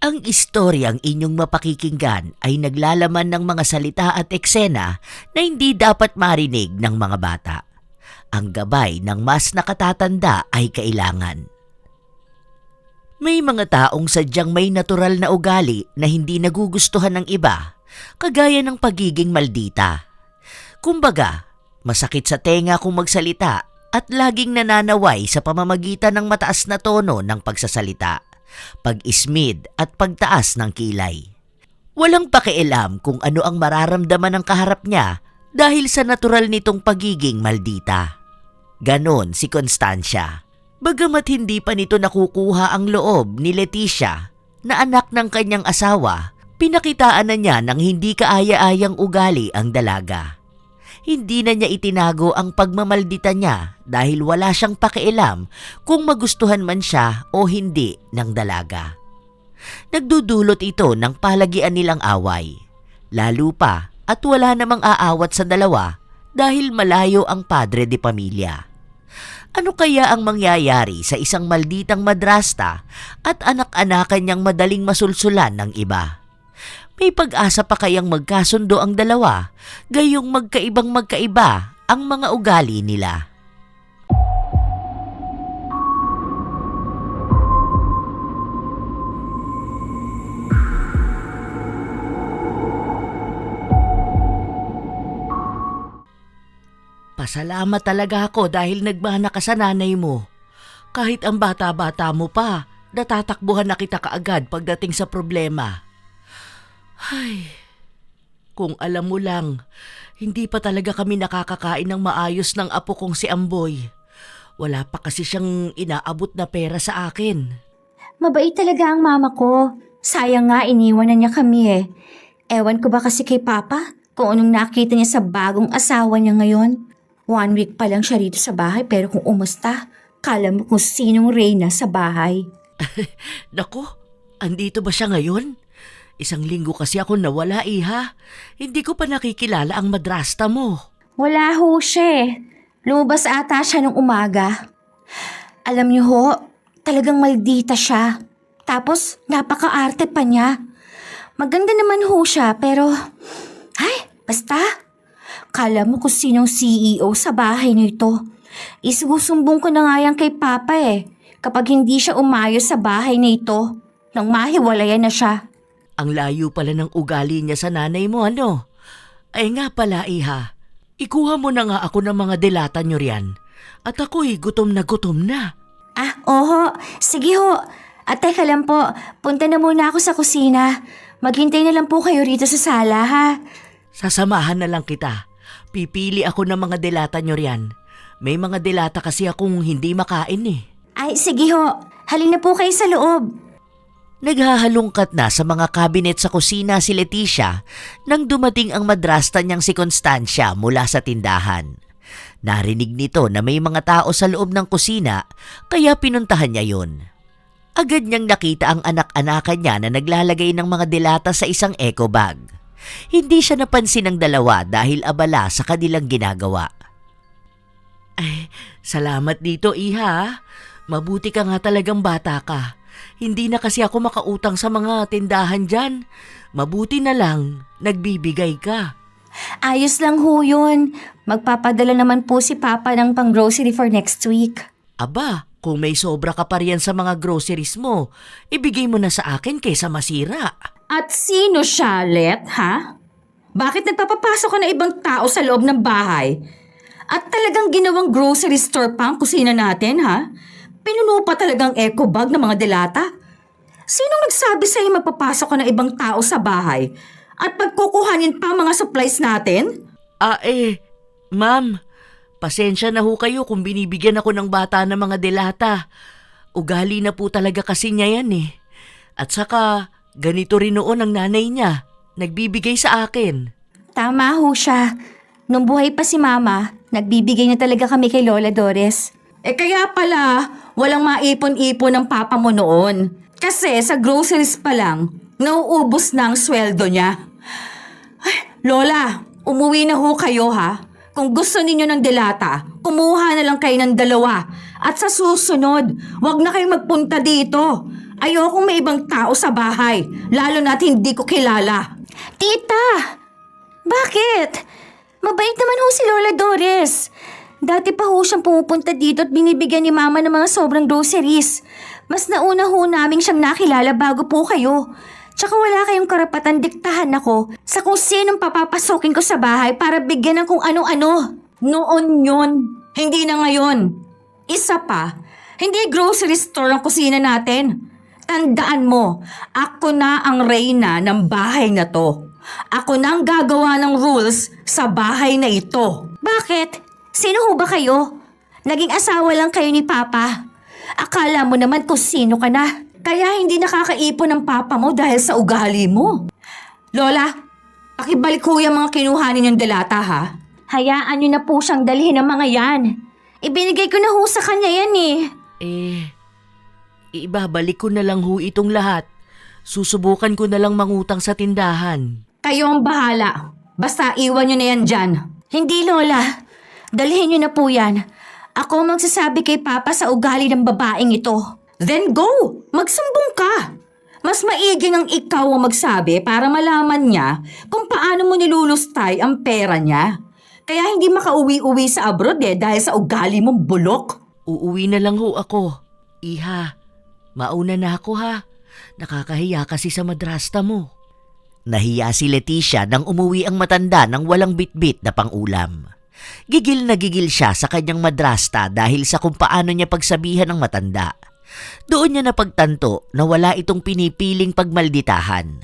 Ang istoryang inyong mapakikinggan ay naglalaman ng mga salita at eksena na hindi dapat marinig ng mga bata. Ang gabay ng mas nakatatanda ay kailangan. May mga taong sadyang may natural na ugali na hindi nagugustuhan ng iba, kagaya ng pagiging maldita. Kumbaga, masakit sa tenga kung magsalita at laging nananaway sa pamamagitan ng mataas na tono ng pagsasalita, pag-ismid at pagtaas ng kilay. Walang pakialam kung ano ang mararamdaman ng kaharap niya dahil sa natural nitong pagiging maldita. Ganon si Constancia. Bagamat hindi pa nito nakukuha ang loob ni Leticia na anak ng kanyang asawa, pinakitaan na niya ng hindi kaaya-ayang ugali ang dalaga. Hindi na niya itinago ang pagmamaldita niya dahil wala siyang pakialam kung magustuhan man siya o hindi ng dalaga. Nagdudulot ito ng palagian nilang away. Lalo pa at wala namang aawat sa dalawa dahil malayo ang padre de pamilya. Ano kaya ang mangyayari sa isang malditang madrasta at anak-anakan niyang madaling masulsulan ng iba? May pag-asa pa kayang magkasundo ang dalawa, gayong magkaibang magkaiba ang mga ugali nila? Pasalamat talaga ako dahil nagmana ka sa nanay mo. Kahit ang bata-bata mo pa, natatakbuhan na kita kaagad pagdating sa problema. Ay, kung alam mo lang, hindi pa talaga kami nakakakain ng maayos ng apo kong si Amboy. Wala pa kasi siyang inaabot na pera sa akin. Mabait talaga ang mama ko. Sayang nga iniwan na niya kami eh. Ewan ko ba kasi kay Papa kung anong nakita niya sa bagong asawa niya ngayon. 1 week pa lang siya rito sa bahay pero kung umusta, kala mo kung sinong reyna sa bahay. Naku, andito ba siya ngayon? 1 linggo kasi ako nawala, iha. Hindi ko pa nakikilala ang madrasta mo. Wala ho siya eh. Lumabas ata siya nung umaga. Alam niyo ho, talagang maldita siya. Tapos napaka-arte pa niya. Maganda naman ho siya pero, ay, basta. Kala mo kung sinong CEO sa bahay nito. Isusumbong ko na nga yan kay Papa eh. Kapag hindi siya umayos sa bahay nito, nang mahiwalayan na siya. Ang layo pala ng ugali niya sa nanay mo, ano? Ay nga pala, iha. Ikuha mo na nga ako ng mga delata nyo riyan. At ako'y gutom na. Ah, oho. Sige ho. At teka lang po, punta na muna ako sa kusina. Maghintay na lang po kayo rito sa sala, ha? Sasamahan na lang kita. Pipili ako ng mga delata nyo riyan. May mga delata kasi akong hindi makain eh. Ay, sige ho. Halina po kayo sa loob. Naghahalungkat na sa mga kabinet sa kusina si Leticia nang dumating ang madrasta niyang si Constancia mula sa tindahan. Narinig nito na may mga tao sa loob ng kusina kaya pinuntahan niya yun. Agad niyang nakita ang anak-anakan niya na naglalagay ng mga delata sa isang eco bag. Hindi siya napansin ng dalawa dahil abala sa kanilang ginagawa. Ay, salamat dito, iha. Mabuti ka nga talagang bata ka. Hindi na kasi ako makautang sa mga tindahan dyan. Mabuti na lang, nagbibigay ka. Ayos lang ho yun. Magpapadala naman po si Papa ng pang-grocery for next week. Aba, kung may sobra ka pa riyan sa mga groceries mo, ibigay mo na sa akin kaysa masira. At sino siya, Let, ha? Bakit nagpapapasok ka na ibang tao sa loob ng bahay? At talagang ginawang grocery store pa ang kusina natin, ha? Pinuno pa talagang eco bag ng mga delata? Sinong nagsabi sa'yo magpapasok ka ng ibang tao sa bahay? At pagkukuhanin pa mga supplies natin? Ma'am, pasensya na ho kayo kung binibigyan ako ng bata ng mga delata. Ugali na po talaga kasi niya yan eh. At saka, ganito rin noon ang nanay niya. Nagbibigay sa akin. Tama ho siya. Nung buhay pa si Mama, nagbibigay na talaga kami kay Lola Doris. Kaya pala, walang maipon-ipon ng papa mo noon. Kasi sa groceries pa lang, nauubos na ang sweldo niya. Ay, Lola, umuwi na ho kayo ha. Kung gusto ninyo ng delata, kumuha na lang kayo ng 2. At sa susunod, wag na kayong magpunta dito. Ayokong may ibang tao sa bahay, lalo na't hindi ko kilala. Tita! Bakit? Mabait naman ho si Lola Doris. Dati pa ho siyang pumupunta dito at binibigyan ni Mama ng mga sobrang groceries. Mas nauna ho namin siyang nakilala bago po kayo. Tsaka wala kayong karapatan diktahan ako sa kung sinong papapasokin ko sa bahay para bigyan ng kung ano-ano. Noon yun, hindi na ngayon. Isa pa, hindi grocery store ang kusina natin. Tandaan mo, ako na ang reyna ng bahay na to. Ako na ang gagawa ng rules sa bahay na ito. Bakit? Sino ho ba kayo? Naging asawa lang kayo ni Papa. Akala mo naman kung sino ka na. Kaya hindi nakakaipon ng papa mo dahil sa ugali mo. Lola, pakibalik ko yung mga kinuhanin yung delata ha. Hayaan niyo na po siyang dalhin ng mga yan. Ibinigay ko na ho sa kanya yan eh. Ibabalik ko na lang ho itong lahat. Susubukan ko na lang mangutang sa tindahan. Kayo ang bahala. Basta iwan nyo na yan dyan. Hindi, Lola. Dalhin niyo na po yan. Ako magsasabi kay Papa sa ugali ng babaeng ito. Then go! Magsumbong ka! Mas maigi ng ikaw ang magsabi para malaman niya kung paano mo nilulustay ang pera niya. Kaya hindi makauwi-uwi sa abroad dahil sa ugali mong bulok. Uuwi na lang ho ako. Iha, mauna na ako ha. Nakakahiya kasi sa madrasta mo. Nahiya si Leticia nang umuwi ang matanda ng walang bitbit na pangulam. Gigil na gigil siya sa kanyang madrasta dahil sa kung paano niya pagsabihan ng matanda. Doon niya napagtanto na wala itong pinipiling pagmalditahan.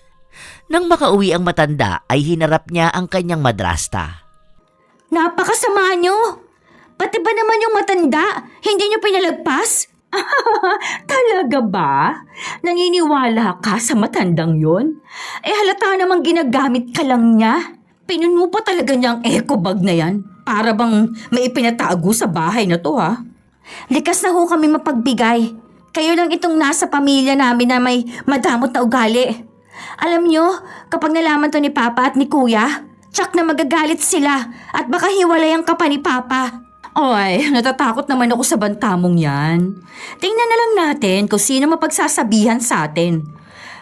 Nang makauwi ang matanda ay hinarap niya ang kanyang madrasta. Napakasama niyo! Pati ba naman yung matanda, hindi niyo pinalagpas? Talaga ba? Naniniwala ka sa matandang yon? Halata namang ginagamit ka lang niya. Pinuno pa talaga niya ang eco bag na yan. Para bang may ipinatago sa bahay na to ha? Likas na ho kami mapagbigay. Kayo lang itong nasa pamilya namin na may madamot na ugali. Alam niyo, kapag nalaman to ni Papa at ni Kuya, tsak na magagalit sila at baka hiwalayan ka pa ni Papa. Oy, natatakot naman ako sa bantamong yan. Tingnan na lang natin kung sino mapagsasabihan sa atin.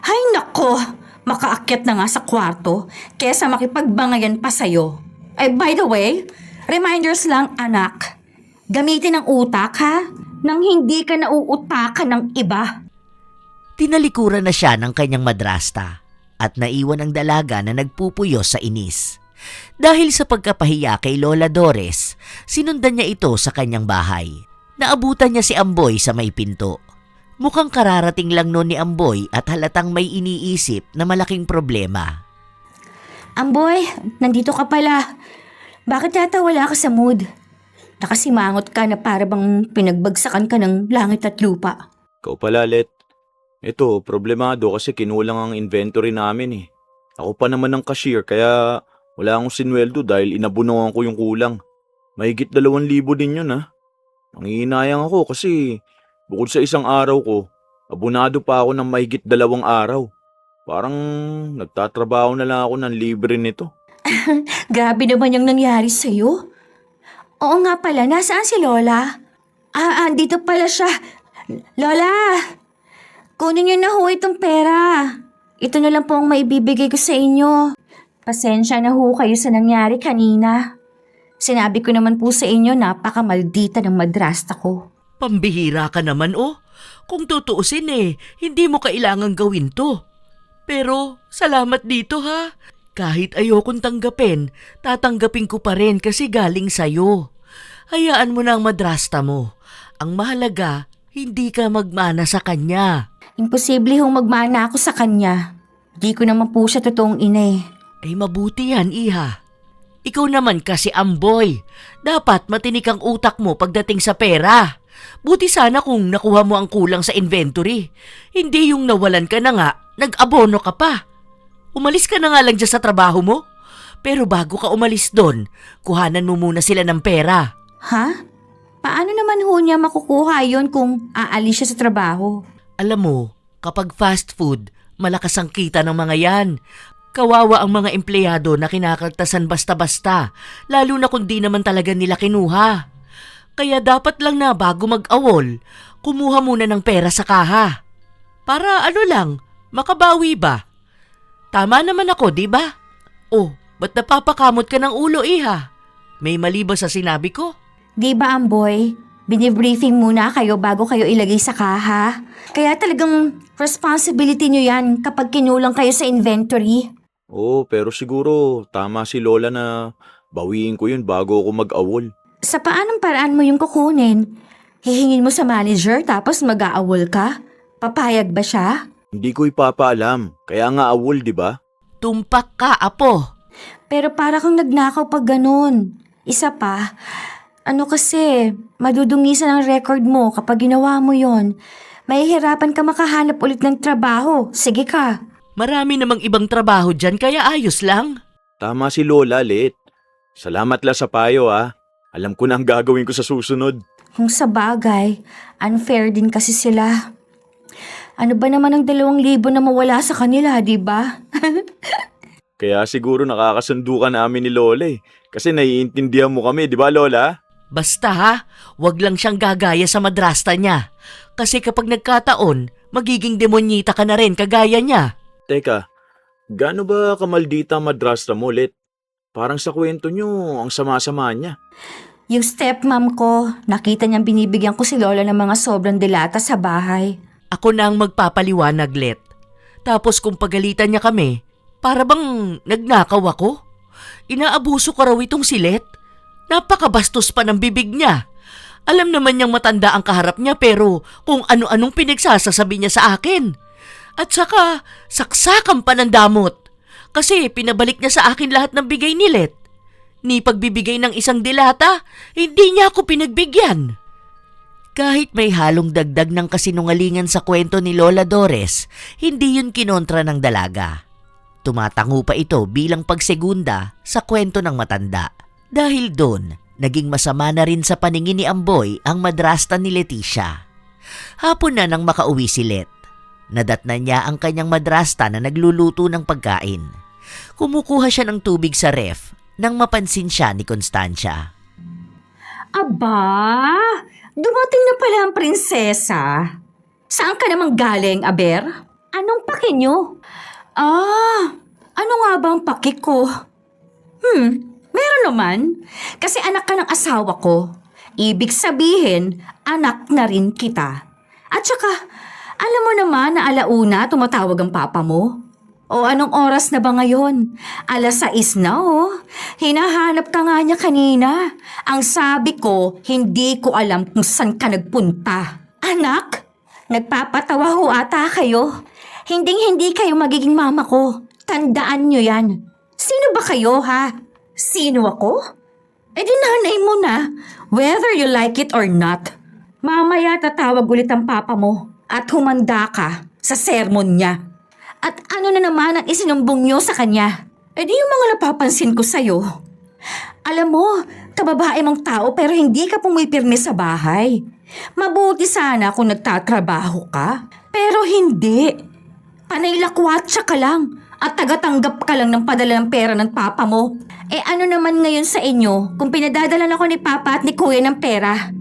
Hay nako, makaakyat na nga sa kwarto kesa makipagbangayan pa sa'yo. By the way, reminders lang anak. Gamitin ang utak ha, nang hindi ka nauutakan ng iba. Tinalikuran na siya ng kanyang madrasta at naiwan ang dalaga na nagpupuyo sa inis. Dahil sa pagkapahiya kay Lola Doris, sinundan niya ito sa kanyang bahay. Naabutan niya si Amboy sa may pinto. Mukhang kararating lang noon ni Amboy at halatang may iniisip na malaking problema. Amboy, nandito ka pala. Bakit yata wala ka sa mood? Nakasimangot ka na para bang pinagbagsakan ka ng langit at lupa. Ikaw pala, Let. Ito, problemado kasi kinulang ang inventory namin eh. Ako pa naman ang cashier kaya wala akong sinweldo dahil inabunuan ko yung kulang. Mahigit 2,000 din yun ha. Nangihinayang ako kasi bukod sa isang araw ko, abunado pa ako ng mahigit 2 araw. Parang nagtatrabaho na lang ako ng libre nito. Grabe naman yung nangyari sa'yo. Oo nga pala, nasaan si Lola? Dito pala siya. Lola! Kunin niyo na ho itong pera. Ito na lang po ang maibibigay ko sa inyo. Pasensya na ho kayo sa nangyari kanina. Sinabi ko naman po sa inyo, napakamaldita ng madrasta ko. Pambihira ka naman Kung tutuusin hindi mo kailangang gawin to. Pero salamat dito ha. Kahit ayokong tanggapin, tatanggapin ko pa rin kasi galing sa'yo. Hayaan mo na ang madrasta mo. Ang mahalaga, hindi ka magmana sa kanya. Imposible hong magmana ako sa kanya. Di ko naman po siya totoong ina eh. Ay mabuti yan, Iha. Ikaw naman kasi Amboy. Dapat matinik ang utak mo pagdating sa pera. Buti sana kung nakuha mo ang kulang sa inventory. Hindi yung nawalan ka na nga, nag-abono ka pa. Umalis ka na nga lang dyan sa trabaho mo. Pero bago ka umalis doon, kuhanan mo muna sila ng pera. Ha? Paano naman ho niya makukuha yon kung aalis siya sa trabaho? Alam mo, kapag fast food, malakas ang kita ng mga yan. Kawawa ang mga empleyado na kinakaltasan basta-basta, lalo na kung di naman talaga nila kinuha. Kaya dapat lang na bago mag-awol, kumuha muna ng pera sa kaha. Para ano lang, makabawi ba? Tama naman ako, di ba? Oh, ba't napapakamot ka ng ulo, iha? May mali ba sa sinabi ko? Di ba, Amboy? Binibriefing muna kayo bago kayo ilagay sa kaha. Kaya talagang responsibility nyo yan kapag kinulang kayo sa inventory. Oo, pero siguro tama si Lola na bawiin ko yun bago ako mag-awol. Sa paanong paraan mo yung kukunin? Hihingin mo sa manager tapos mag-aawol ka? Papayag ba siya? Hindi ko ipapaalam, kaya nga awol, di ba? Tumpak ka, apo. Pero para kang nagnakaw pag ganun. Isa pa, ano kasi, madudungisan ang record mo kapag ginawa mo yon. Mahihirapan ka makahanap ulit ng trabaho. Sige ka. Marami namang ibang trabaho dyan kaya ayos lang. Tama si Lola, Lit. Salamat la sa payo, ah. Alam ko na ang gagawin ko sa susunod. Kung sa bagay, unfair din kasi sila. Ano ba naman ang 2,000 na mawala sa kanila, di ba? Kaya siguro nakakasundo ka namin ni Lola eh. Kasi naiintindihan mo kami, di ba Lola? Basta ha, wag lang siyang gagaya sa madrasta niya. Kasi kapag nagkataon, magiging demonyita ka na rin kagaya niya. Teka, gaano ba kamaldita ang madrasta mo, Lit? Parang sa kwento nyo, ang sama-sama niya. Yung stepmom ko, nakita niyang binibigyan ko si Lola ng mga sobrang dilata sa bahay. Ako na ang magpapaliwanag, Let. Tapos kung pagalitan niya kami, para bang nagnakaw ako? Inaabuso ko raw itong si Let. Napakabastos pa ng bibig niya. Alam naman niyang matanda ang kaharap niya pero kung ano-anong pinagsasasabi niya sa akin. At saka, saksakan pa ng damot. Kasi pinabalik niya sa akin lahat ng bigay ni Let. Ni pagbibigay ng isang dilata, hindi niya ako pinagbigyan. Kahit may halong dagdag ng kasinungalingan sa kwento ni Lola Dores, hindi yun kinontra ng dalaga. Tumatango pa ito bilang pagsegunda sa kwento ng matanda. Dahil doon, naging masama na rin sa paningin ni Amboy ang madrasta ni Leticia. Hapon na nang makauwi si Let. Nadatnan niya ang kanyang madrasta na nagluluto ng pagkain. Kumukuha siya ng tubig sa ref nang mapansin siya ni Constancia. Aba, dumating na pala ang prinsesa. Saan ka namang galing, Aber? Anong pake niyo? Ano nga ba ang paki ko? Meron naman. Kasi anak ka ng asawa ko. Ibig sabihin, anak na rin kita. At saka, alam mo naman na alauna tumatawag ang papa mo. O anong oras na ba ngayon? 6:00 na oh. Hinahanap ka nga niya kanina. Ang sabi ko, hindi ko alam kung saan ka nagpunta. Anak, nagpapatawa ho ata kayo. Hinding-hindi kayo magiging mama ko. Tandaan niyo yan. Sino ba kayo, ha? Sino ako? Eh di nanay mo na, whether you like it or not. Mamaya tatawag ulit ang papa mo at humanda ka sa sermon niya. At ano na naman ang isinumbong niyo sa kanya? Eh di yung mga napapansin ko sa'yo. Alam mo, kababae mong tao pero hindi ka pumipirmi sa bahay. Mabuti sana kung nagtatrabaho ka. Pero hindi. Panay lakwatsa ka lang at tagatanggap ka lang ng padala ng pera ng papa mo. Eh ano naman ngayon sa inyo kung pinadadalan ako ni Papa at ni Kuya ng pera?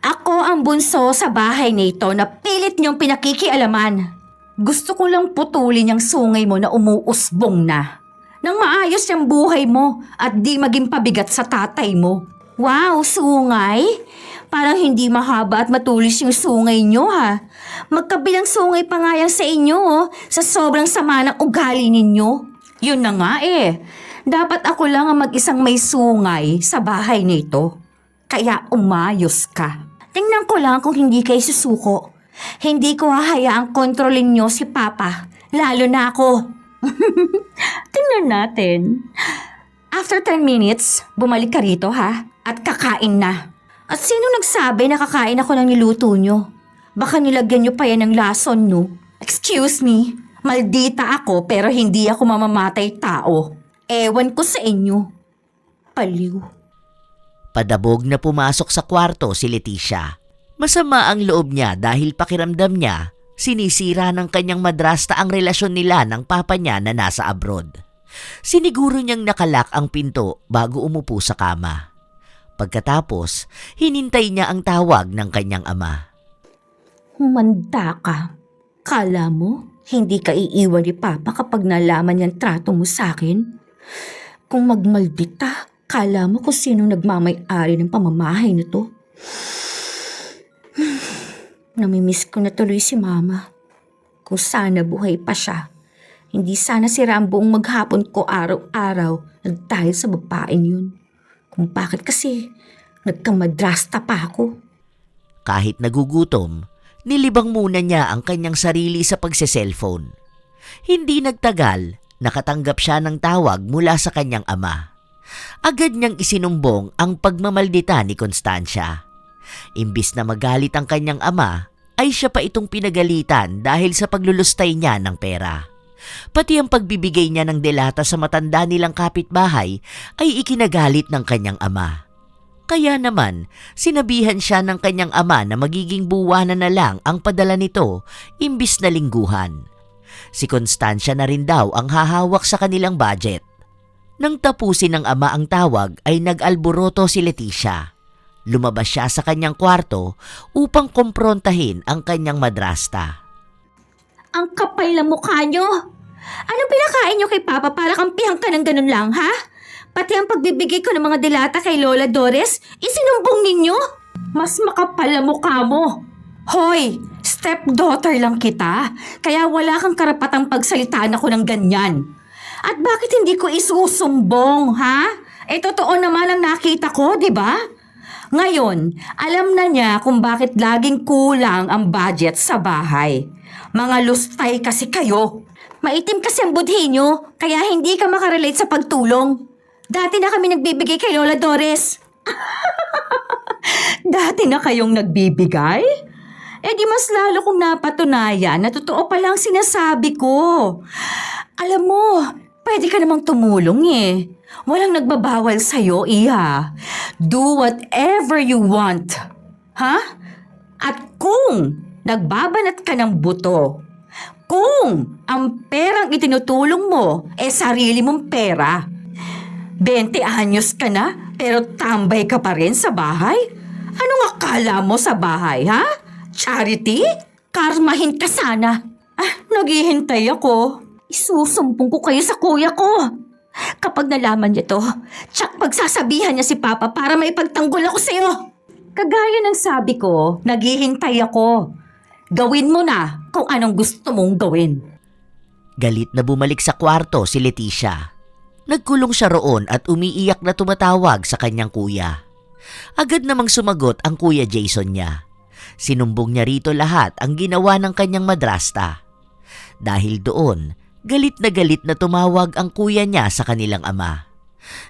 Ako ang bunso sa bahay nito na pilit niyong pinakikialaman. Gusto ko lang putulin yung sungay mo na umuusbong na. Nang maayos yung buhay mo at di maging pabigat sa tatay mo. Wow, sungay? Parang hindi mahaba at matulis yung sungay niyo ha. Magkabilang sungay pa nga yan sa inyo sa sobrang sama ng ugali ninyo. Yun na nga eh. Dapat ako lang ang mag-isang may sungay sa bahay nito. Kaya umayos ka. Tingnan ko lang kung hindi kayo susuko. Hindi ko hahayaang kontrolin niyo si Papa, lalo na ako. Tingnan natin. After 10 minutes, bumalik ka rito ha at kakain na. At sino nagsabi na kakain ako ng niluto niyo? Baka nilagyan niyo pa yan ng lason, no? Excuse me, maldita ako pero hindi ako mamamatay tao. Ewan ko sa inyo. Paliw. Padabog na pumasok sa kwarto si Leticia. Masama ang loob niya dahil pakiramdam niya, sinisira ng kanyang madrasta ang relasyon nila ng papa niya na nasa abroad. Siniguro niyang nakalak ang pinto bago umupo sa kama. Pagkatapos, hinintay niya ang tawag ng kanyang ama. Humanda ka. Kala mo, hindi ka iiwan ni Papa kapag nalaman niyang trato mo sa akin? Kung magmaldita, kala mo kung sino nagmamay-ari ng pamamahay na to? Namimiss ko na tuloy si Mama. Kung sana buhay pa siya, hindi sana sira ang buong maghapon ko araw-araw dahil sa babaeng yun. Kung bakit kasi nagkamadrasta pa ako. Kahit nagugutom, nilibang muna niya ang kanyang sarili sa pagse-cellphone. Hindi nagtagal, nakatanggap siya ng tawag mula sa kanyang ama. Agad niyang isinumbong ang pagmamaldita ni Constancia. Imbis na magalit ang kanyang ama, ay siya pa itong pinagalitan dahil sa paglulustay niya ng pera. Pati ang pagbibigay niya ng delata sa matanda nilang kapitbahay ay ikinagalit ng kanyang ama. Kaya naman, sinabihan siya ng kanyang ama na magiging buwanan na lang ang padala nito imbis na lingguhan. Si Constancia na rin daw ang hahawak sa kanilang budget. Nang tapusin ng ama ang tawag ay nag-alboroto si Leticia. Lumabas siya sa kanyang kwarto upang kumprontahin ang kanyang madrasta. Ang kapal na mukha nyo! Anong pinakain nyo kay Papa para kampihan ka ng ganun lang, ha? Pati ang pagbibigay ko ng mga delata kay Lola Doris, isinumbong ninyo? Mas makapal ang mukha mo. Hoy, stepdaughter lang kita, kaya wala kang karapatang pagsalitaan ako ng ganyan. At bakit hindi ko isusumbong, ha? Totoo naman ang nakita ko, di ba? Ngayon, alam na niya kung bakit laging kulang ang budget sa bahay. Mga lustay kasi kayo. Maitim kasi ang budhi nyo, kaya hindi ka makarelate sa pagtulong. Dati na kami nagbibigay kay Lola Doris. Dati na kayong nagbibigay? Di mas lalo kong napatunayan na totoo pala ang sinasabi ko. Alam mo, pwede ka namang tumulong eh. Walang nagbabawal sa'yo, Iha. Do whatever you want. Ha? At kung nagbabanat ka ng buto, kung ang perang itinutulong mo sarili mong pera, 20 anyos ka na pero tambay ka pa rin sa bahay? Anong akala mo sa bahay, ha? Charity? Karmahin ka sana. Naghihintay ako. Isusumpong ko kayo sa kuya ko. Kapag nalaman niya to, tsak pagsasabihan niya si Papa para maipagtanggol ako sa'yo. Kagaya ng sabi ko, naghihintay ako. Gawin mo na kung anong gusto mong gawin. Galit na bumalik sa kwarto si Leticia. Nagkulong siya roon at umiiyak na tumatawag sa kanyang kuya. Agad namang sumagot ang kuya Jason niya. Sinumbong niya rito lahat ang ginawa ng kanyang madrasta. Dahil doon, galit na tumawag ang kuya niya sa kanilang ama.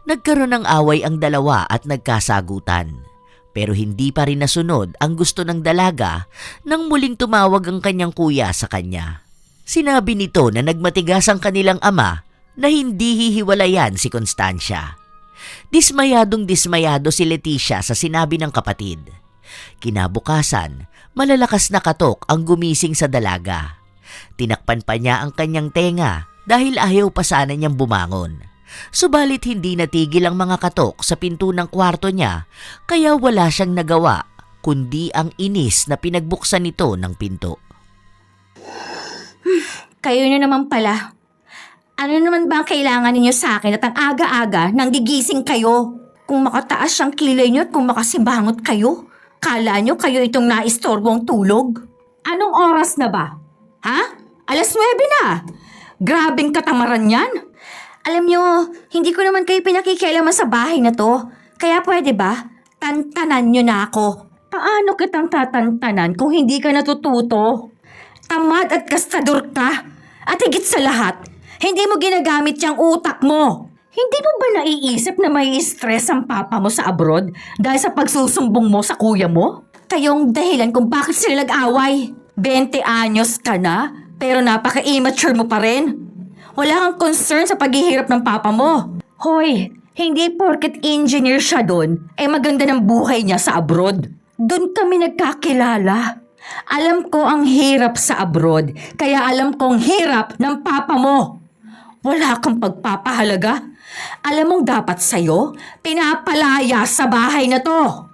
Nagkaroon ng away ang dalawa at nagkasagutan. Pero hindi pa rin nasunod ang gusto ng dalaga nang muling tumawag ang kanyang kuya sa kanya. Sinabi nito na nagmatigas ang kanilang ama na hindi hihiwalayan si Constancia. Dismayado si Leticia sa sinabi ng kapatid. Kinabukasan, malalakas na katok ang gumising sa dalaga. Tinakpan pa niya ang kanyang tenga dahil ayaw pa sana niyang bumangon. Subalit hindi natigil ang mga katok sa pinto ng kwarto niya kaya wala siyang nagawa kundi ang inis na pinagbuksan nito ng pinto. Kayo na naman pala. Ano naman ba ang kailangan ninyo sa akin at ang aga-aga nang gigising kayo? Kung makataas siyang kilay niyo at kung makasibangot kayo, kala niyo kayo itong naistorbong tulog? Anong oras na ba? Ha? 9:00 na. Grabing katamaran yan. Alam niyo, hindi ko naman kayo pinakikialaman sa bahay na to. Kaya pwede ba? Tantanan niyo na ako. Paano kitang tatantanan kung hindi ka natututo? Tamad at gastador ka. At higit sa lahat, hindi mo ginagamit yung utak mo. Hindi mo ba naiisip na may stress ang papa mo sa abroad dahil sa pagsusumbong mo sa kuya mo? Kayong dahilan kung bakit sila nag-away. 20 anyos ka na, pero napaka-immature mo pa rin. Wala kang concern sa paghihirap ng papa mo. Hoy, hindi porket engineer siya doon, maganda ng buhay niya sa abroad. Doon kami nagkakilala. Alam ko ang hirap sa abroad, kaya alam kong hirap ng papa mo. Wala kang pagpapahalaga. Alam mong dapat sa'yo, pinapalaya sa bahay na to.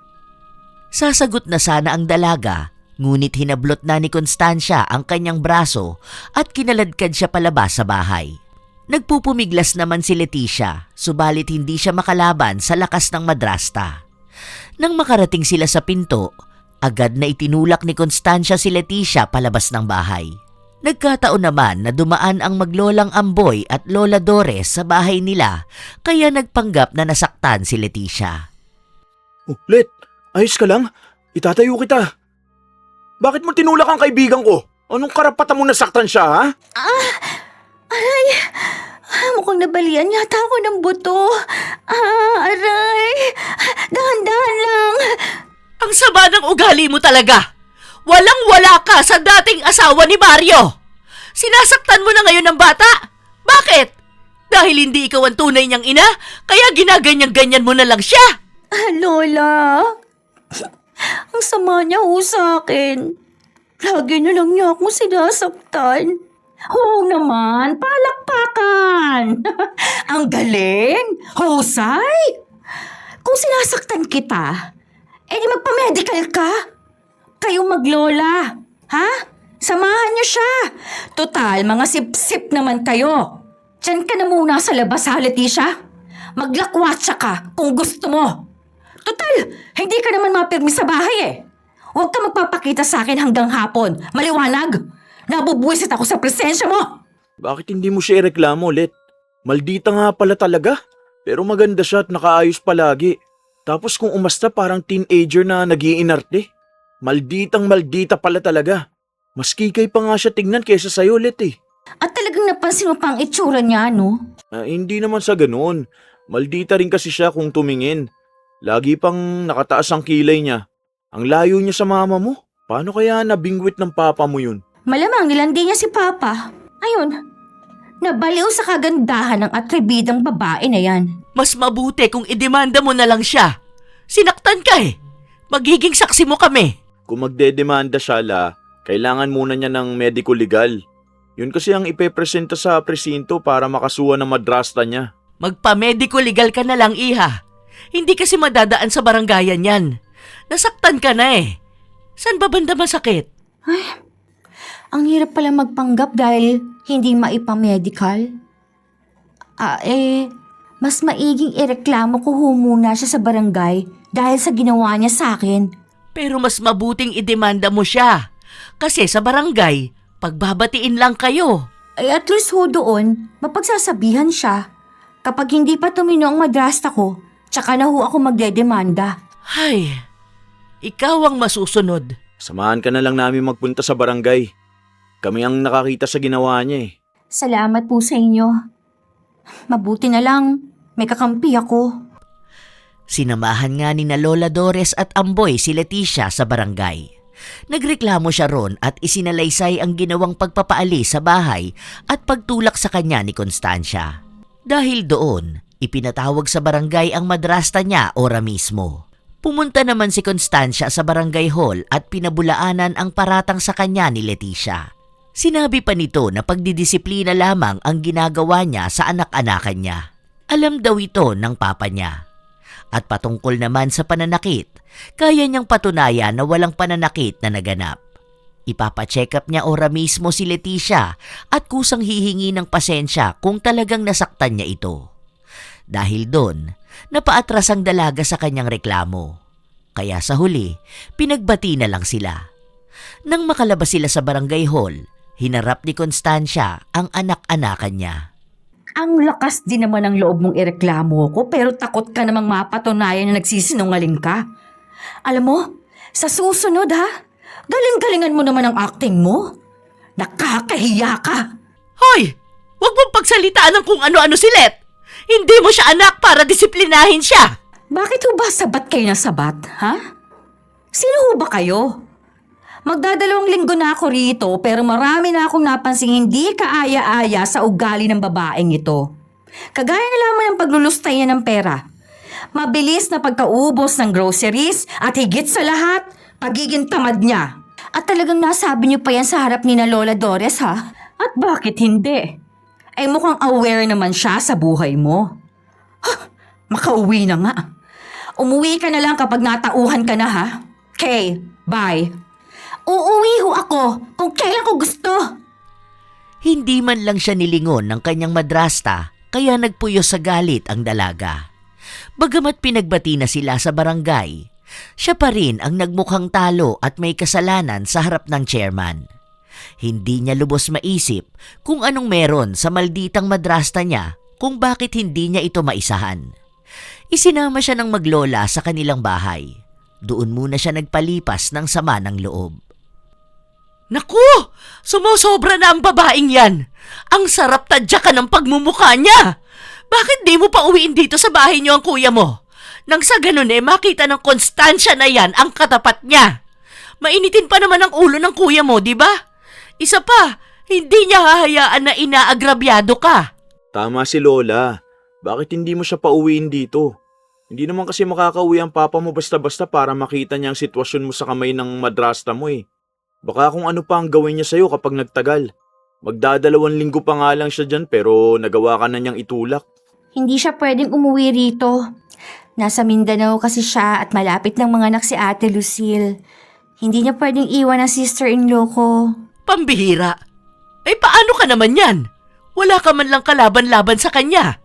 Sasagot na sana ang dalaga Ngunit hinablot na ni Constancia ang kanyang braso at kinaladkad siya palabas sa bahay. Nagpupumiglas naman si Leticia, subalit hindi siya makalaban sa lakas ng madrasta. Nang makarating sila sa pinto, agad na itinulak ni Constancia si Leticia palabas ng bahay. Nagkataon naman na dumaan ang maglolang Amboy at Lola Dores sa bahay nila, kaya nagpanggap na nasaktan si Leticia. Oh, Let, ayos ka lang? Itatayo kita. Bakit mo tinulak ang kaibigan ko? Anong karapatan mo nasaktan siya, ha? Mukhang nabalian yata ako ng buto. Aray! Dahan-dahan lang. Ang sama ng ugali mo talaga! Walang-wala ka sa dating asawa ni Mario! Sinasaktan mo na ngayon ng bata? Bakit? Dahil hindi ikaw ang tunay niyang ina, kaya ginaganyan-ganyan mo na lang siya? Lola, ang sama niya ho sa akin. Lagi na lang niya akong sinasaktan. Oo naman, palakpakan! Ang galing! Husay! Kung sinasaktan kita, di magpa-medical ka. Kayong maglola, ha? Samahan niyo siya. Total, mga sip-sip naman kayo. Diyan ka na muna sa labas, ha, Leticia? Maglakwatsa ka kung gusto mo. Total, hindi ka naman mapirmi sa bahay eh. Huwag ka magpapakita sa akin hanggang hapon. Maliwanag. Nabubuwisit ako sa presensya mo. Bakit hindi mo siya ireklamo, Let? Maldita nga pala talaga. Pero maganda siya at nakaayos palagi. Tapos kung umasta parang teenager na nag-iinarte. Malditang maldita pala talaga. Mas kikay pa nga siya tignan kaysa sa'yo, Let eh. At talagang napansin mo pa ang itsura niya, no? Hindi naman sa ganoon. Maldita rin kasi siya kung tumingin. Lagi pang nakataas ang kilay niya. Ang layo niya sa mama mo. Paano kaya nabingwit ng papa mo yun? Malamang nilandi niya si Papa. Ayun, nabaliw sa kagandahan ng atribidang babae na yan. Mas mabuti kung idemanda mo na lang siya. Sinaktan ka eh. Magiging saksi mo kami. Kung magdedemanda siya, kailangan muna niya ng medical legal. Yun kasi ang ipepresenta sa presinto para makasuha ng madrasta niya. Magpa-medico legal ka na lang, iha. Hindi kasi madadaan sa barangayan yan. Nasaktan ka na eh. Saan ba banda masakit? Ang hirap pala magpanggap dahil hindi maipamedical. Mas maiging ireklamo ko muna siya sa barangay dahil sa ginawa niya sa akin. Pero mas mabuting idemanda mo siya. Kasi sa barangay, pagbabatiin lang kayo. At least doon, mapagsasabihan siya. Kapag hindi pa tumino ang madrasta ko, tsaka na ako magdedemanda. Ay, ikaw ang masusunod. Samahan ka na lang namin magpunta sa barangay. Kami ang nakakita sa ginawa niya eh. Salamat po sa inyo. Mabuti na lang, may kakampi ako. Sinamahan nga ni na Lola Dores at Amboy si Leticia sa barangay. Nagreklamo siya ron at isinalaysay ang ginawang pagpapaalis sa bahay at pagtulak sa kanya ni Constancia. Dahil doon, ipinatawag sa barangay ang madrasta niya ora mismo. Pumunta naman si Constancia sa barangay hall at pinabulaanan ang paratang sa kanya ni Leticia. Sinabi pa nito na pagdidisiplina lamang ang ginagawa niya sa anak-anakan niya. Alam daw ito ng papa niya. At patungkol naman sa pananakit, kaya niyang patunayan na walang pananakit na naganap. Ipapacheck up niya ora mismo si Leticia at kusang hihingi ng pasensya kung talagang nasaktan niya ito. Dahil doon, napaatras ang dalaga sa kanyang reklamo. Kaya sa huli, pinagbati na lang sila. Nang makalabas sila sa barangay hall, hinarap ni Constancia ang anak-anakan niya. Ang lakas din naman ng loob mong ireklamo ko pero takot ka namang mapatunayan na nagsisinungaling ka. Alam mo, sa susunod ha, galing-galingan mo naman ang acting mo. Nakakahiya ka. Hoy! Huwag mong pagsalitaan ng kung ano-ano si Let! Hindi mo siya anak para disiplinahin siya! Bakit ho ba sabat kayo na sabat, ha? Sino ho ba kayo? Magdadalawang linggo na ako rito pero marami na akong napansing hindi kaaya-aya sa ugali ng babaeng ito. Kagaya na lamang ng paglulustay niya ng pera. Mabilis na pagkaubos ng groceries at higit sa lahat, pagiging tamad niya. At talagang nasabi niyo pa yan sa harap ni na Lola Dores, ha? At bakit hindi? Mukhang aware naman siya sa buhay mo. Makauwi na nga. Umuwi ka na lang kapag natauhan ka na ha. Okay, bye. Uuwi ho ako kung kailan ko gusto. Hindi man lang siya nilingon ng kanyang madrasta kaya nagpuyo sa galit ang dalaga. Bagamat pinagbati na sila sa barangay, siya pa rin ang nagmukhang talo at may kasalanan sa harap ng chairman. Hindi niya lubos maisip kung anong meron sa malditang madrasta niya kung bakit hindi niya ito maisahan. Isinama siya ng maglola sa kanilang bahay. Doon muna siya nagpalipas ng sama ng loob. Naku! Sumusobra na ang babaeng yan! Ang sarap tadyakan ng pagmumukha niya! Bakit di mo pa uwiin dito sa bahay niyo ang kuya mo? Nang sa ganun makita ng konstansya na yan ang katapat niya. Mainitin pa naman ang ulo ng kuya mo, di ba? Isa pa, hindi niya hahayaan na inaagrabyado ka. Tama si Lola. Bakit hindi mo siya pauwiin dito? Hindi naman kasi makakauwi ang papa mo basta-basta para makita niya ang sitwasyon mo sa kamay ng madrasta mo eh. Baka kung ano pa ang gawin niya sa'yo kapag nagtagal. Magdadalawang linggo pa nga lang siya dyan pero nagawa ka na niyang itulak. Hindi siya pwedeng umuwi rito. Nasa Mindanao kasi siya at malapit ng mga anak si Ate Lucille. Hindi niya pwedeng iwan ang sister-in-law ko. Pambihira. Paano ka naman yan? Wala ka man lang kalaban-laban sa kanya.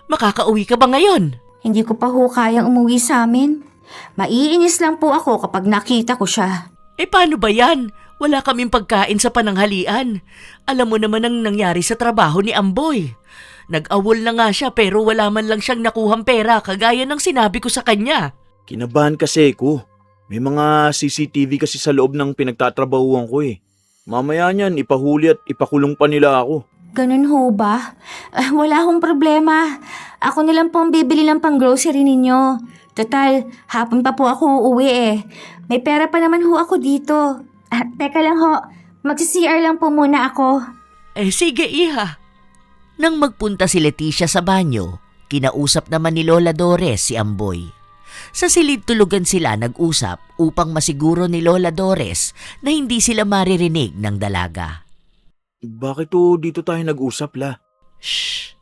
Makakauwi ka ba ngayon? Hindi ko pa ho kayang umuwi sa amin. Maiinis lang po ako kapag nakita ko siya. Paano ba yan? Wala kaming pagkain sa pananghalian. Alam mo naman ang nangyari sa trabaho ni Amboy. Nag-awol na nga siya pero wala man lang siyang nakuhang pera kagaya ng sinabi ko sa kanya. Kinabahan kasi ko. May mga CCTV kasi sa loob ng pinagtatrabahuan ko eh. Mamaya niyan, ipahuli at ipakulong pa nila ako. Ganun ho ba? Wala hong problema. Ako na lang po ang bibili ng pang-grocery ninyo. Total, hapon pa po ako uuwi eh. May pera pa naman ho ako dito. Teka lang ho, magsi-CR lang po muna ako. Sige iha. Nang magpunta si Leticia sa banyo, kinausap naman ni Lola Dores si Amboy. Sa silid tulugan sila nag-usap upang masiguro ni Lola Dores na hindi sila maririnig ng dalaga. Bakit dito tayo nag-usap la? Shh!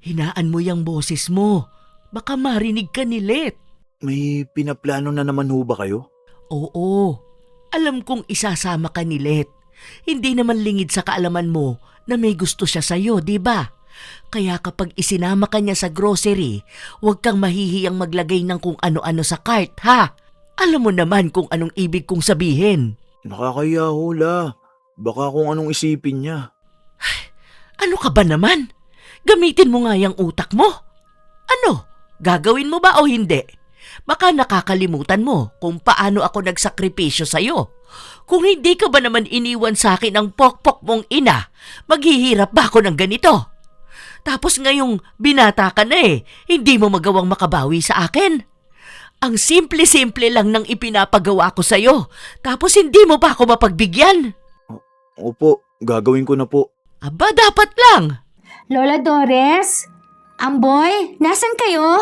Hinaan mo yung boses mo. Baka marinig ka ni Let. May pinaplano na naman ho ba kayo? Oo. Alam kong isasama ka ni Let. Hindi naman lingid sa kaalaman mo na may gusto siya sa'yo, di ba? Kaya kapag isinama ka niya sa grocery, huwag kang mahihiyang maglagay ng kung ano-ano sa cart, ha? Alam mo naman kung anong ibig kong sabihin. Nakakaya ho la. Baka kung anong isipin niya. Ano ka ba naman? Gamitin mo nga yung utak mo. Ano? Gagawin mo ba o hindi? Baka nakakalimutan mo kung paano ako nagsakripisyo sa'yo. Kung hindi ka ba naman iniwan sa akin ang pokpok mong ina, maghihirap ba ako ng ganito? Tapos ngayong binata ka na hindi mo magawang makabawi sa akin. Ang simple-simple lang ng ipinapagawa ko sa'yo, tapos hindi mo pa ako mapagbigyan. Opo, gagawin ko na po. Aba, dapat lang. Lola Dores? Amboy, nasan kayo?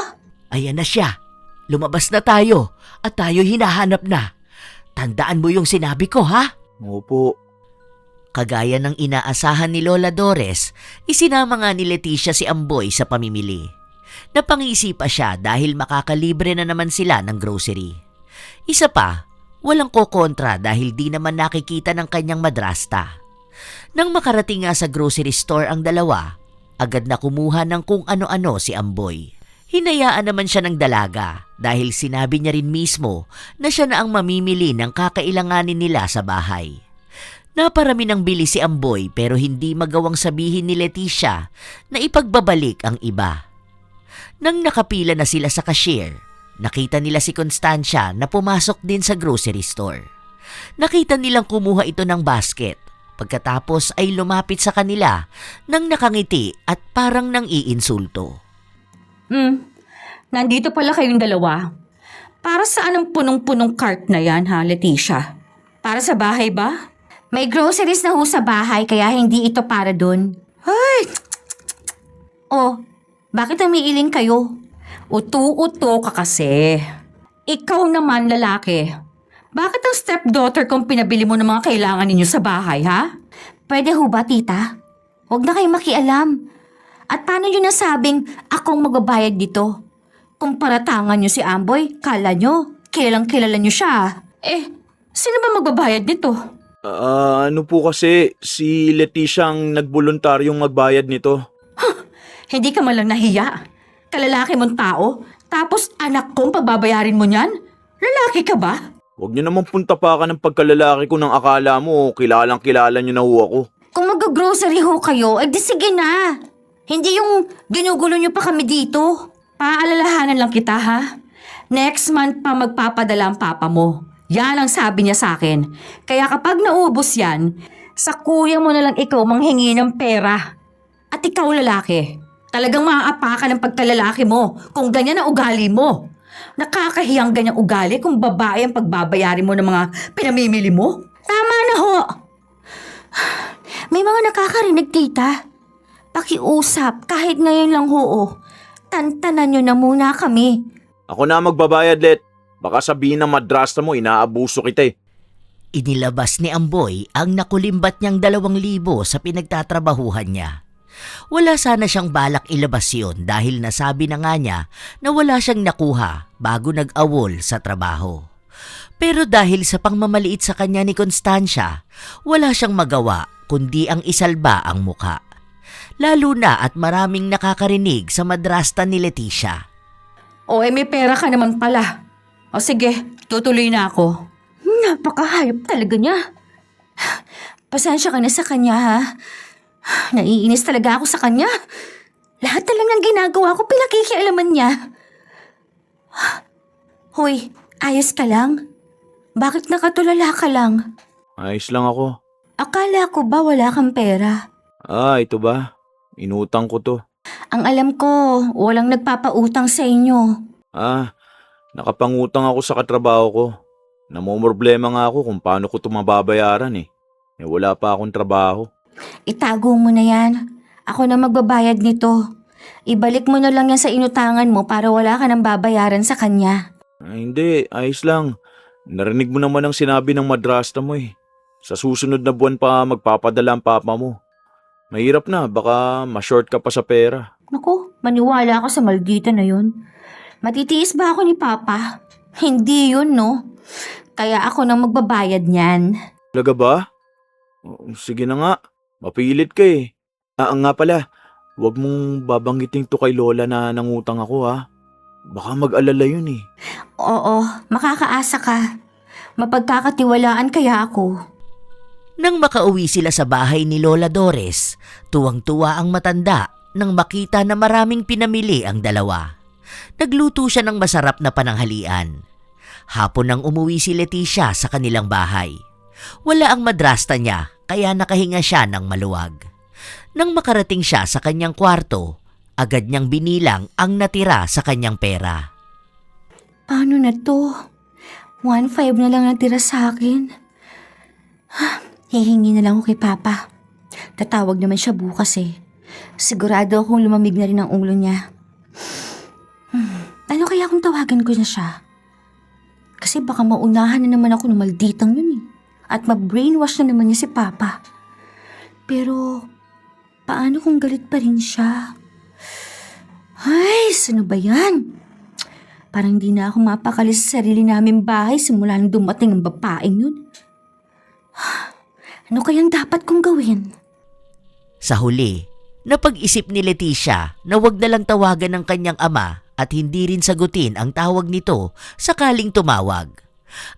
Ayan na siya. Lumabas na tayo at tayo hinahanap na. Tandaan mo yung sinabi ko, ha? Opo. Kagaya ng inaasahan ni Lola Dores, isinama nga ni Leticia si Amboy sa pamimili. Napangisi pa siya dahil makakalibre na naman sila ng grocery. Isa pa, walang kokontra dahil di naman nakikita ng kanyang madrasta. Nang makarating nga sa grocery store ang dalawa, agad na kumuha ng kung ano-ano si Amboy. Hinayaan naman siya ng dalaga dahil sinabi niya rin mismo na siya na ang mamimili ng kakailanganin nila sa bahay. Naparami ng bili si Amboy pero hindi magawang sabihin ni Leticia na ipagbabalik ang iba. Nang nakapila na sila sa cashier, nakita nila si Constancia na pumasok din sa grocery store. Nakita nilang kumuha ito ng basket. Pagkatapos ay lumapit sa kanila nang nakangiti at parang nang iinsulto. Nandito pala kayong dalawa. Para saan ang punong-punong cart na yan, ha, Leticia? Para sa bahay ba? May groceries na ho sa bahay kaya hindi ito para dun. Ay, Oh, bakit umiiling kayo? uto-uto ka kasi. Ikaw naman, lalaki. Bakit ang stepdaughter kong pinabili mo ng mga kailangan ninyo sa bahay, ha? Pwede ho ba, tita? Huwag na kayong makialam. At paano nyo nasabing akong magbabayad dito? Kung paratangan nyo si Amboy, kala nyo, kilalang kilala nyo siya. Sino ba magbabayad nito? Ano po kasi, si Leticia ang nagboluntaryong magbayad nito. Hindi ka man lang nahiya. Kalalaki mong tao, tapos anak kong pababayarin mo niyan? Lalaki ka ba? Huwag niyo naman punta pa ka ng pagkalalaki ko nang akala mo, kilalang kilala niyo na ho ako. Kung mag-grocery ho kayo, di sige na. Hindi yung ginugulo niyo pa kami dito. Paalalahanan lang kita ha. Next month pa magpapadala ang papa mo. Yan ang sabi niya sa akin. Kaya kapag naubos yan, sa kuya mo na lang ikaw manghingi ng pera. At ikaw lalaki, talagang maaapakan ng pagkalalaki mo kung ganyan ang ugali mo. Nakakahiyang ganyang ugali kung babae ang pagbabayarin mo ng mga pinamimili mo. Tama na ho. May mga nakakarinig, tita. Pakiusap, kahit ngayon lang ho. Tantanan nyo na muna kami. Ako na magbabayad, Let. Baka sabihin ng madrasta mo, inaabuso kita eh. Inilabas ni Amboy ang nakulimbat niyang 2,000 sa pinagtatrabahuhan niya. Wala sana siyang balak ilabas yun dahil nasabi na nga niya na wala siyang nakuha bago nag-awol sa trabaho. Pero dahil sa pangmamaliit sa kanya ni Constancia, wala siyang magawa kundi ang isalba ang muka. Lalo na at maraming nakakarinig sa madrasta ni Leticia. O may pera ka naman pala. O sige, tutuloy na ako. Napakahayop talaga niya. Pasensya ka na sa kanya, ha? Naiinis talaga ako sa kanya. Lahat na lang ng ginagawa ko, pinakikialaman niya. Hoy, ayos ka lang? Bakit nakatulala ka lang? Ayos lang ako. Akala ko ba wala kang pera? Ito ba? Inutang ko to. Ang alam ko, walang nagpapautang sa inyo. Nakapangutang ako sa katrabaho ko. Namomroblema nga ako kung paano ko ito mababayaran eh. Wala pa akong trabaho. Itago mo na yan. Ako na magbabayad nito. Ibalik mo na lang yan sa inutangan mo para wala ka nang babayaran sa kanya. Hindi, ayos lang. Narinig mo naman ang sinabi ng madrasta mo eh. Sa susunod na buwan pa magpapadala ang papa mo. Mahirap na, baka ma-short ka pa sa pera. Naku, maniwala ako sa maldita na yun. Matitiis ba ako ni Papa? Hindi yun, no? Kaya ako nang magbabayad niyan. Talaga ba? Sige na nga, mapilit ka eh. Nga pala, huwag mong babanggiting to kay Lola na nangutang ako ha. Baka mag-alala yun eh. Oo, makakaasa ka. Mapagkakatiwalaan kaya ako. Nang makauwi sila sa bahay ni Lola Doris, tuwang-tuwa ang matanda nang makita na maraming pinamili ang dalawa. Nagluto siya ng masarap na pananghalian. Hapon nang umuwi si Leticia sa kanilang bahay. Wala ang madrasta niya kaya nakahinga siya ng maluwag. Nang makarating siya sa kanyang kwarto, agad niyang binilang ang natira sa kanyang pera. Paano na to? 1,500 na lang natira sa akin. Hihingi na lang ako kay Papa. Tatawag naman siya bukas eh. Sigurado akong lumamig na rin ang ulo niya. Ano kaya kung tawagan ko na siya? Kasi baka maunahan na naman ako ng malditang yun eh. At ma-brainwash na naman niya si Papa. Pero, paano kung galit pa rin siya? Ay, sino ba yan? Parang di na ako mapakali sa sarili namin bahay simula nang dumating ang babaeng yun. Ano kayang dapat kong gawin? Sa huli, napag-isip ni Leticia na wag na lang tawagan ng kanyang ama at hindi rin sagutin ang tawag nito sakaling tumawag.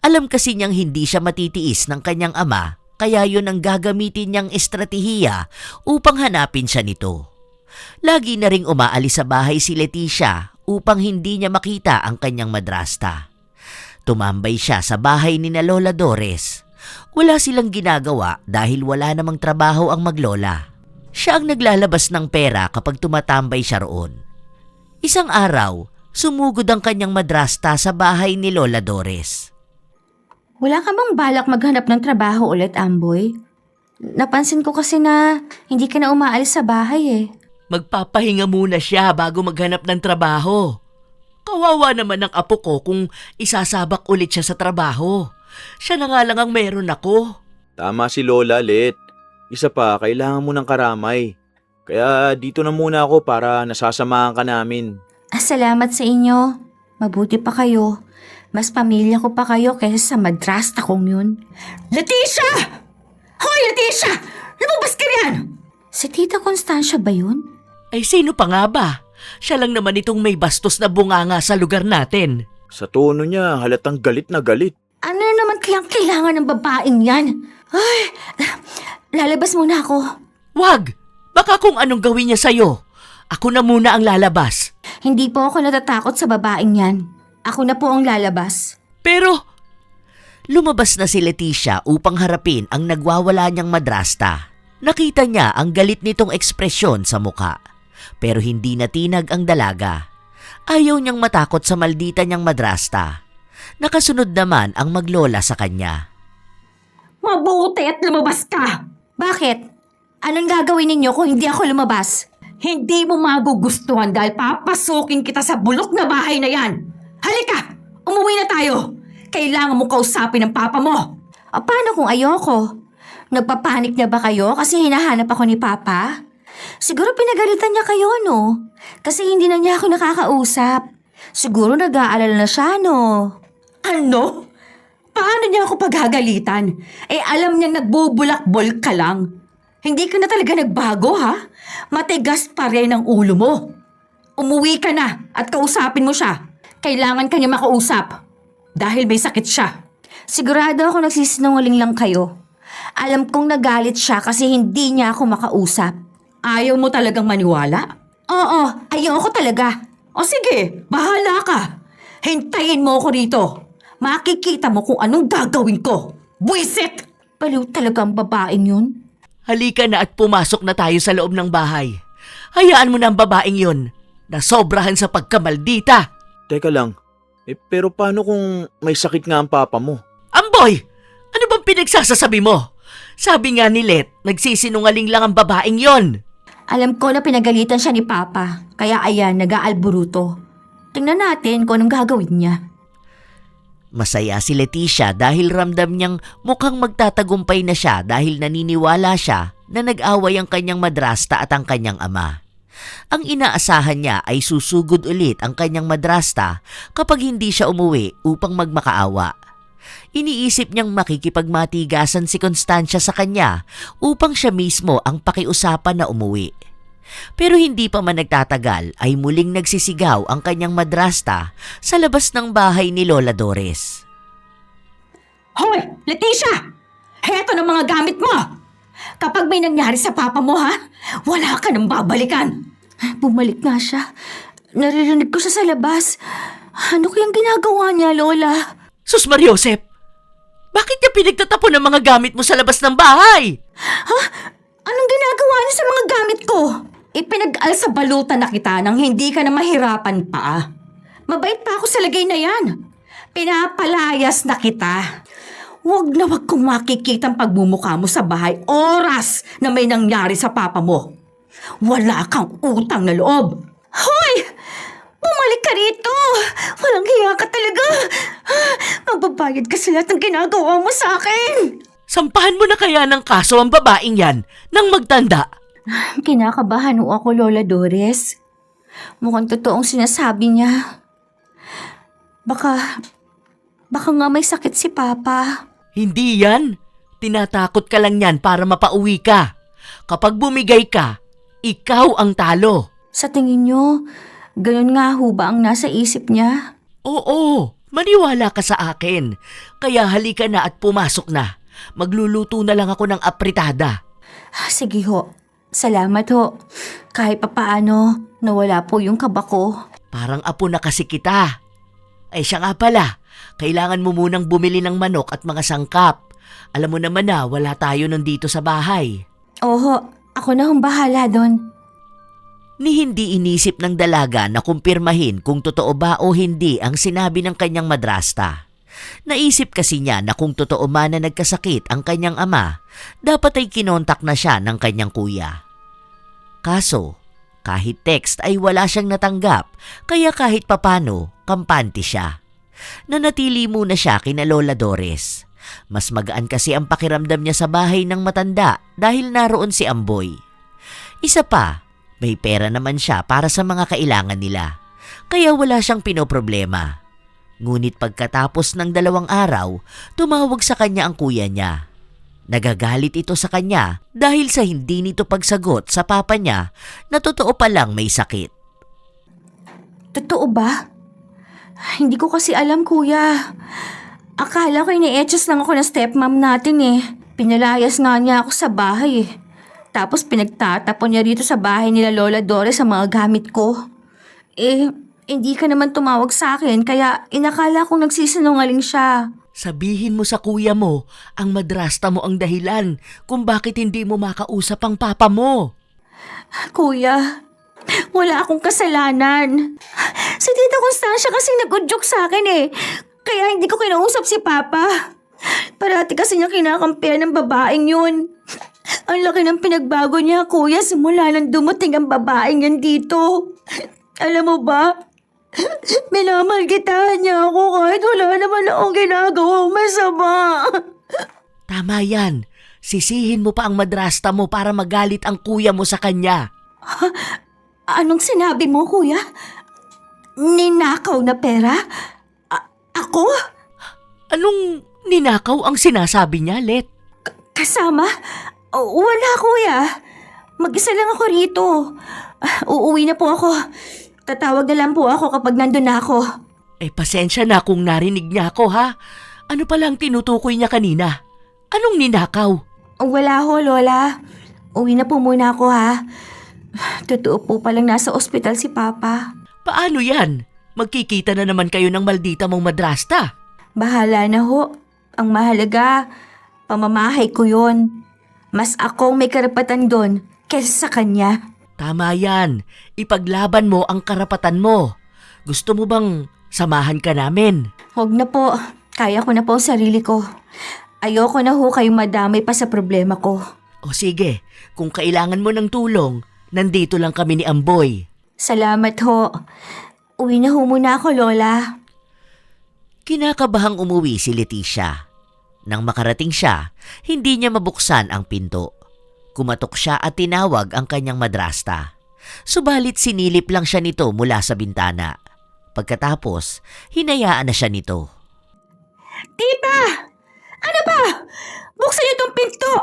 Alam kasi niyang hindi siya matitiis ng kanyang ama kaya yun ang gagamitin niyang estratehiya upang hanapin siya nito. Lagi na ring umaalis sa bahay si Leticia upang hindi niya makita ang kanyang madrasta. Tumambay siya sa bahay ni na Lola Doris. Wala silang ginagawa dahil wala namang trabaho ang maglola. Siya ang naglalabas ng pera kapag tumatambay siya roon. Isang araw, sumugod ang kanyang madrasta sa bahay ni Lola Doris. Wala ka bang balak maghanap ng trabaho ulit, Amboy? Napansin ko kasi na hindi ka na umaalis sa bahay eh. Magpapahinga muna siya bago maghanap ng trabaho. Kawawa naman ang apo ko kung isasabak ulit siya sa trabaho. Siya na nga lang ang meron ako. Tama si Lola, Let. Isa pa, kailangan mo ng karamay. Kaya dito na muna ako para nasasamahan ka namin. Salamat sa inyo. Mabuti pa kayo. Mas pamilya ko pa kayo kaysa sa madrasta kong yun. Leticia! Hoy, Leticia! Lumabas ka riyan! Si Tita Constancia ba yun? Ay sino pa nga ba? Siya lang naman itong may bastos na bunganga sa lugar natin. Sa tono niya, halatang galit na galit. Ano na naman kayang kailangan ng babaeng yan? Ay, lalabas muna ako. Wag! Baka kung anong gawin niya sa'yo. Ako na muna ang lalabas. Hindi po ako natatakot sa babaeng yan. Ako na po ang lalabas. Pero, lumabas na si Leticia upang harapin ang nagwawala niyang madrasta. Nakita niya ang galit nitong ekspresyon sa muka. Pero hindi natinag ang dalaga. Ayaw niyang matakot sa maldita niyang madrasta. Nakasunod naman ang maglola sa kanya. Mabuti at lumabas ka! Bakit? Anong gagawin ninyo kung hindi ako lumabas? Hindi mo magugustuhan dahil papasukin kita sa bulok na bahay na yan. Halika! Umuwi na tayo! Kailangan mo kausapin ng papa mo! O paano kung ayoko? Nagpapanik na ba kayo kasi hinahanap ako ni Papa? Siguro pinagalitan niya kayo, no? Kasi hindi na niya ako nakakausap. Siguro nag-aalala na siya, no? Ano? Paano niya ako paghagalitan? Alam niya nagbubulakbol ka lang. Hindi ka na talaga nagbago, ha? Matigas pa rin ang ulo mo. Umuwi ka na at kausapin mo siya. Kailangan ka niya makausap. Dahil may sakit siya. Sigurado ako nagsisinungaling lang kayo. Alam kong nagalit siya kasi hindi niya ako makausap. Ayaw mo talagang maniwala? Oo, ayoko talaga. O sige, bahala ka. Hintayin mo ako rito. Makikita mo kung anong gagawin ko. Buisit! Baliw talaga ang babaeng yun. Halika na at pumasok na tayo sa loob ng bahay. Hayaan mo na ang babaeng yun. Nasobrahan sa pagkamaldita. Teka lang, pero paano kung may sakit nga ang papa mo? Amboy! Ano bang pinagsasasabi mo? Sabi nga ni Let, nagsisinungaling lang ang babaeng yon. Alam ko na pinagalitan siya ni Papa. Kaya ayan, nag-aalburuto. Tingnan natin kung anong gagawin niya. Masaya si Leticia dahil ramdam niyang mukhang magtatagumpay na siya dahil naniniwala siya na nag-away ang kanyang madrasta at ang kanyang ama. Ang inaasahan niya ay susugod ulit ang kanyang madrasta kapag hindi siya umuwi upang magmakaawa. Iniisip niyang makikipagmatigasan si Constancia sa kanya upang siya mismo ang pakiusapan na umuwi. Pero hindi pa man nagtatagal ay muling nagsisigaw ang kanyang madrasta sa labas ng bahay ni Lola Doris. Hoy, Leticia! Heto ng mga gamit mo! Kapag may nangyari sa papa mo, ha? Wala ka nang babalikan! Bumalik nga siya. Naririnig ko siya sa labas. Ano kayang ginagawa niya, Lola? Sus Mariosep! Bakit niya pinagtatapon ang mga gamit mo sa labas ng bahay? Ha? Anong ginagawa niya sa mga gamit ko? Ipinag-al sa balutan na kita nang hindi ka na mahirapan pa. Mabait pa ako sa lagay na yan. Pinapalayas na kita. Huwag na huwag kong makikita ang pagmumukha mo sa bahay oras na may nangyari sa papa mo. Wala kang utang na loob. Hoy! Bumalik ka rito! Walang hiya ka talaga! Magbabayad ka sa lahat ng ginagawa mo sa akin! Sampahan mo na kaya ng kaso ang babaeng yan nang magtanda? Kinakabahan ho ako, Lola Doris. Mukhang totoong sinasabi niya. Baka nga may sakit si Papa. Hindi yan. Tinatakot ka lang yan para mapauwi ka. Kapag bumigay ka, ikaw ang talo. Sa tingin niyo, ganun nga ho ba ang nasa isip niya? Oo, maniwala ka sa akin. Kaya halika na at pumasok na. Magluluto na lang ako ng apritada. Sige ho. Salamat ho. Kahit papaano, nawala po yung kaba ko. Parang apo na kasi kita. Ay siya nga pala, kailangan mo munang bumili ng manok at mga sangkap. Alam mo naman na wala tayo nandito sa bahay. Oho, ako na hong bahala doon. Ni hindi inisip ng dalaga na kumpirmahin kung totoo ba o hindi ang sinabi ng kanyang madrasta. Naisip kasi niya na kung totoo man na nagkasakit ang kanyang ama, dapat ay kinontak na siya ng kanyang kuya. Kaso, kahit text ay wala siyang natanggap, kaya kahit papano, kampante siya. Nanatili muna siya kina Lola Doris. Mas magaan kasi ang pakiramdam niya sa bahay ng matanda dahil naroon si Amboy. Isa pa, may pera naman siya para sa mga kailangan nila, kaya wala siyang pinoproblema. Ngunit pagkatapos ng 2 araw, tumawag sa kanya ang kuya niya. Nagagalit ito sa kanya dahil sa hindi nito pagsagot sa papa niya na totoo palang may sakit. Totoo ba? Hindi ko kasi alam, kuya. Akala ko ini-etches lang ako ng stepmom natin eh. Pinalayas nga niya ako sa bahay eh. Tapos pinagtatapon niya rito sa bahay nila Lola Doris sa mga gamit ko. Hindi ka naman tumawag sa akin kaya inakala kong nagsisinungaling siya. Sabihin mo sa kuya mo, ang madrasta mo ang dahilan kung bakit hindi mo makausap ang papa mo. Kuya, wala akong kasalanan. Si Tita Constancia kasi nag-udyok sa akin eh. Kaya hindi ko kinausap si Papa. Parati kasi niya kinakampihan ng babaeng yun. Ang laki ng pinagbago niya, kuya, simula nang dumating ang babaeng yan dito. Alam mo ba? Minamalgitahan niya ako kahit wala naman akong ginagawang masama. Tama yan. Sisihin mo pa ang madrasta mo para magalit ang kuya mo sa kanya. Anong sinabi mo, kuya? Ninakaw na pera? Ako? Anong ninakaw ang sinasabi niya, Let? Kasama? Wala, kuya. Mag-isa lang ako rito. Uuwi na po ako. Tatawag na lang po ako kapag nandun na ako. Pasensya na kung narinig niya ako, ha? Ano palang tinutukoy niya kanina? Anong ninakaw? Wala ho, Lola. Uwi na po muna ako, ha? Totoo po palang nasa ospital si Papa. Paano yan? Magkikita na naman kayo ng maldita mong madrasta. Bahala na ho. Ang mahalaga, pamamahay ko yon. Mas akong may karapatan doon kaysa sa kanya. Tama yan. Ipaglaban mo ang karapatan mo. Gusto mo bang samahan ka namin? Huwag na po. Kaya ko na po ang sarili ko. Ayoko na ho kayong madamay pa sa problema ko. O sige, kung kailangan mo ng tulong, nandito lang kami ni Amboy. Salamat ho. Uwi na ho muna ako, Lola. Kinakabahang umuwi si Leticia. Nang makarating siya, hindi niya mabuksan ang pinto. Kumatok siya at tinawag ang kanyang madrasta. Subalit sinilip lang siya nito mula sa bintana. Pagkatapos, hinayaan na siya nito. Tita! Ano ba? Buksan niyo tong pinto!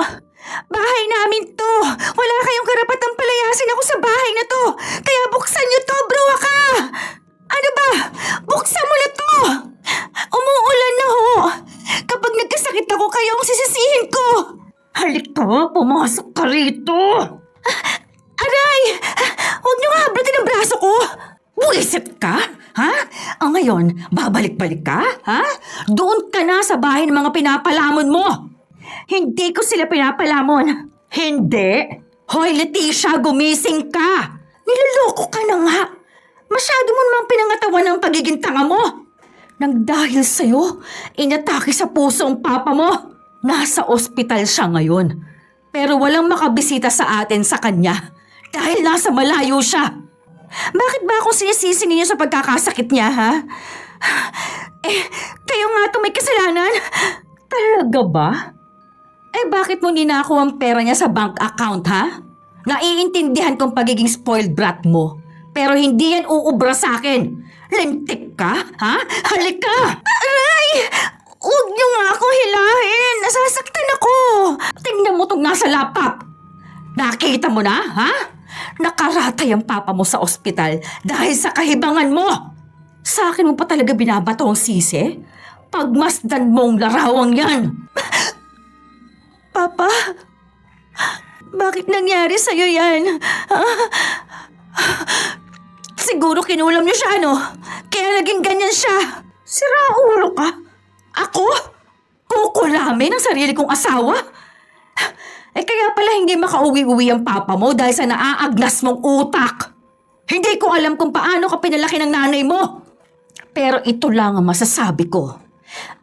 Bahay namin to! Wala kayong karapatang palayasin ako sa bahay na to! Kaya buksan niyo to, bruwa ka! Ano ba? Buksan mo na to! Umuulan na ho! Kapag nagkasakit ako, kayo ang sisisihin ko! Halika, pumasok ka rito! Aray! Huwag niyo nga hablutin ang braso ko! Buisit ka? Ha? Ngayon, babalik-balik ka? Ha? Doon ka na sa bahay ng mga pinapalamon mo! Hindi ko sila pinapalamon! Hindi! Hoy, Leticia, gumising ka! Niloloko ka na nga! Masyado mo namang pinangatawan ng pagiging tanga mo! Nang dahil sa'yo, inatake sa puso ang papa mo. Nasa ospital siya ngayon. Pero walang makabisita sa atin sa kanya dahil nasa malayo siya. Bakit ba ako sinisisi ninyo sa pagkakasakit niya, ha? Kayo nga ito may kasalanan. Talaga ba? Bakit mo ninakaw ang pera niya sa bank account, ha? Naiintindihan kong pagiging spoiled brat mo. Pero hindi yan uubra sa akin. Lintik ka, ha? Halika! Aray! Huwag niyo nga akong hilahin. Nasasaktan ako. Tingnan mo itong nasa laptop. Nakita mo na, ha? Nakaratay ang papa mo sa ospital dahil sa kahibangan mo. Sa akin mo pa talaga binabato ang sisi? Pagmasdan mong larawang yan. Papa, bakit nangyari sa'yo yan? Siguro kinulam niyo siya, no? Kaya naging ganyan siya. Sira ulo ka? Ako? Kukulamin ang sarili kong asawa? Kaya pala hindi makauwi-uwi ang papa mo dahil sa naaagnas mong utak. Hindi ko alam kung paano ka pinalaki ng nanay mo. Pero ito lang ang masasabi ko.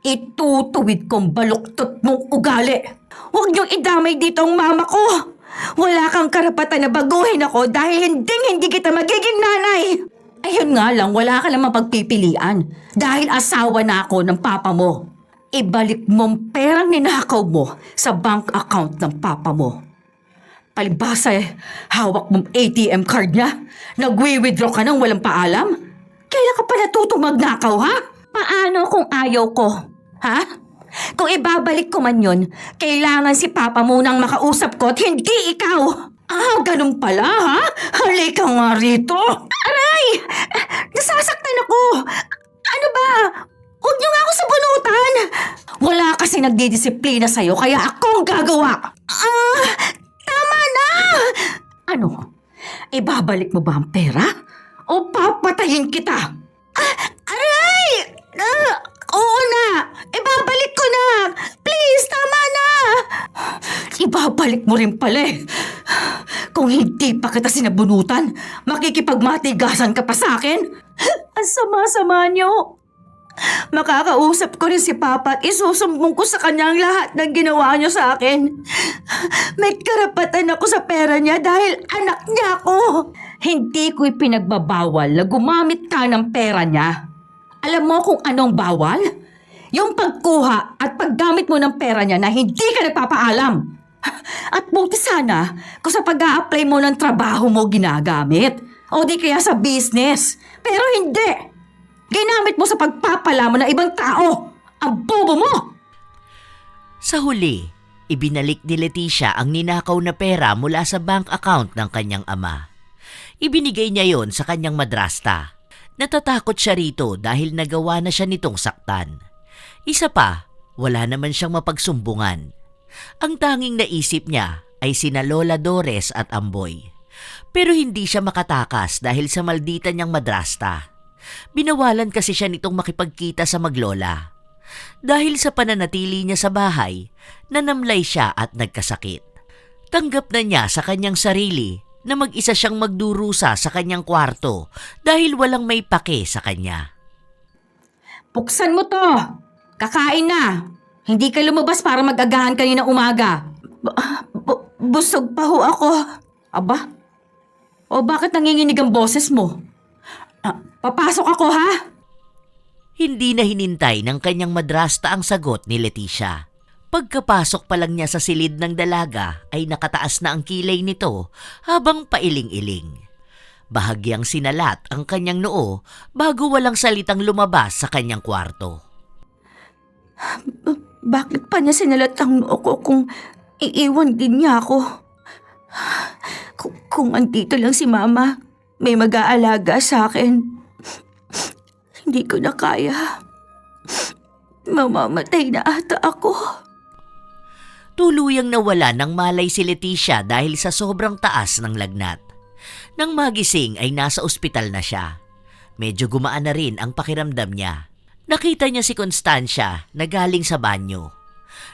Itutuwid kong baluktot mong ugali. Huwag niyong idamay dito ang mama ko. Wala kang karapatan na baguhin ako dahil hindi kita magiging nanay. Ayun nga lang, wala ka namang pagpipilian dahil asawa na ako ng papa mo. Ibalik mong perang ninakaw mo sa bank account ng papa mo. Palibhasa hawak mong ATM card niya. Nagwi-withdraw ka nang walang paalam. Kailan ka pa natutong magnakaw, ha? Paano kung ayaw ko? Ha? Kung ibabalik ko man yun, kailangan si Papa munang makausap ko at hindi ikaw. Ah, ganun pala ha? Halika nga rito. Aray! Nasasaktan ako. Ano ba? Huwag niyo nga ako sabunutan. Wala kasi nagdidisiplina sa'yo kaya ako ang gagawa. Ah, tama na! Ano? Ibabalik mo ba ang pera? O papatayin kita? Aray! Oo na! Ibabalik ko na! Please, tama na! Ibabalik mo rin pala eh. Kung hindi pa kita sinabunutan, makikipagmatigasan ka pa sa akin. Ang sama-sama niyo. Makakausap ko rin si Papa at isusumbong ko sa kanya ang lahat ng ginawa niyo sa akin. May karapatan ako sa pera niya dahil anak niya ako. Hindi ko ipinagbabawal na gumamit ka ng pera niya. Alam mo kung anong bawal? Yung pagkuha at paggamit mo ng pera niya na hindi ka nagpapaalam. At buti sana kung sa pag-a-apply mo ng trabaho mo ginagamit. O di kaya sa business. Pero hindi. Ginamit mo sa pagpapalamon ng ibang tao. Ang bobo mo! Sa huli, ibinalik ni Leticia ang ninakaw na pera mula sa bank account ng kanyang ama. Ibinigay niya yon sa kanyang madrasta. Natatakot siya rito dahil nagawa na siya nitong saktan. Isa pa, wala naman siyang mapagsumbungan. Ang tanging naisip niya ay sina Lola Dores at Amboy. Pero hindi siya makatakas dahil sa maldita niyang madrasta. Binawalan kasi siya nitong makipagkita sa maglola. Dahil sa pananatili niya sa bahay, nanamlay siya at nagkasakit. Tanggap na niya sa kanyang sarili na mag-isa siyang magdurusa sa kanyang kwarto dahil walang may pake sa kanya. Buksan mo to! Kakain na! Hindi ka lumabas para mag-agahan kanina umaga. Busog pa ho ako. Aba? O bakit nanginginig ang boses mo? Papasok ako ha? Hindi na hinintay ng kanyang madrasta ang sagot ni Leticia. Pagkapasok pa lang niya sa silid ng dalaga ay nakataas na ang kilay nito habang pailing-iling. Bahagyang sinalat ang kanyang noo bago walang salitang lumabas sa kanyang kwarto. Bakit pa niya sinalat ang noo ko kung iiwan din niya ako? Kung andito lang si Mama, may mag-aalaga sa akin. Hindi ko na kaya. Mamamatay na ata ako. Tuluyang nawala ng malay si Leticia dahil sa sobrang taas ng lagnat. Nang magising ay nasa ospital na siya. Medyo gumaan na rin ang pakiramdam niya. Nakita niya si Constancia na galing sa banyo.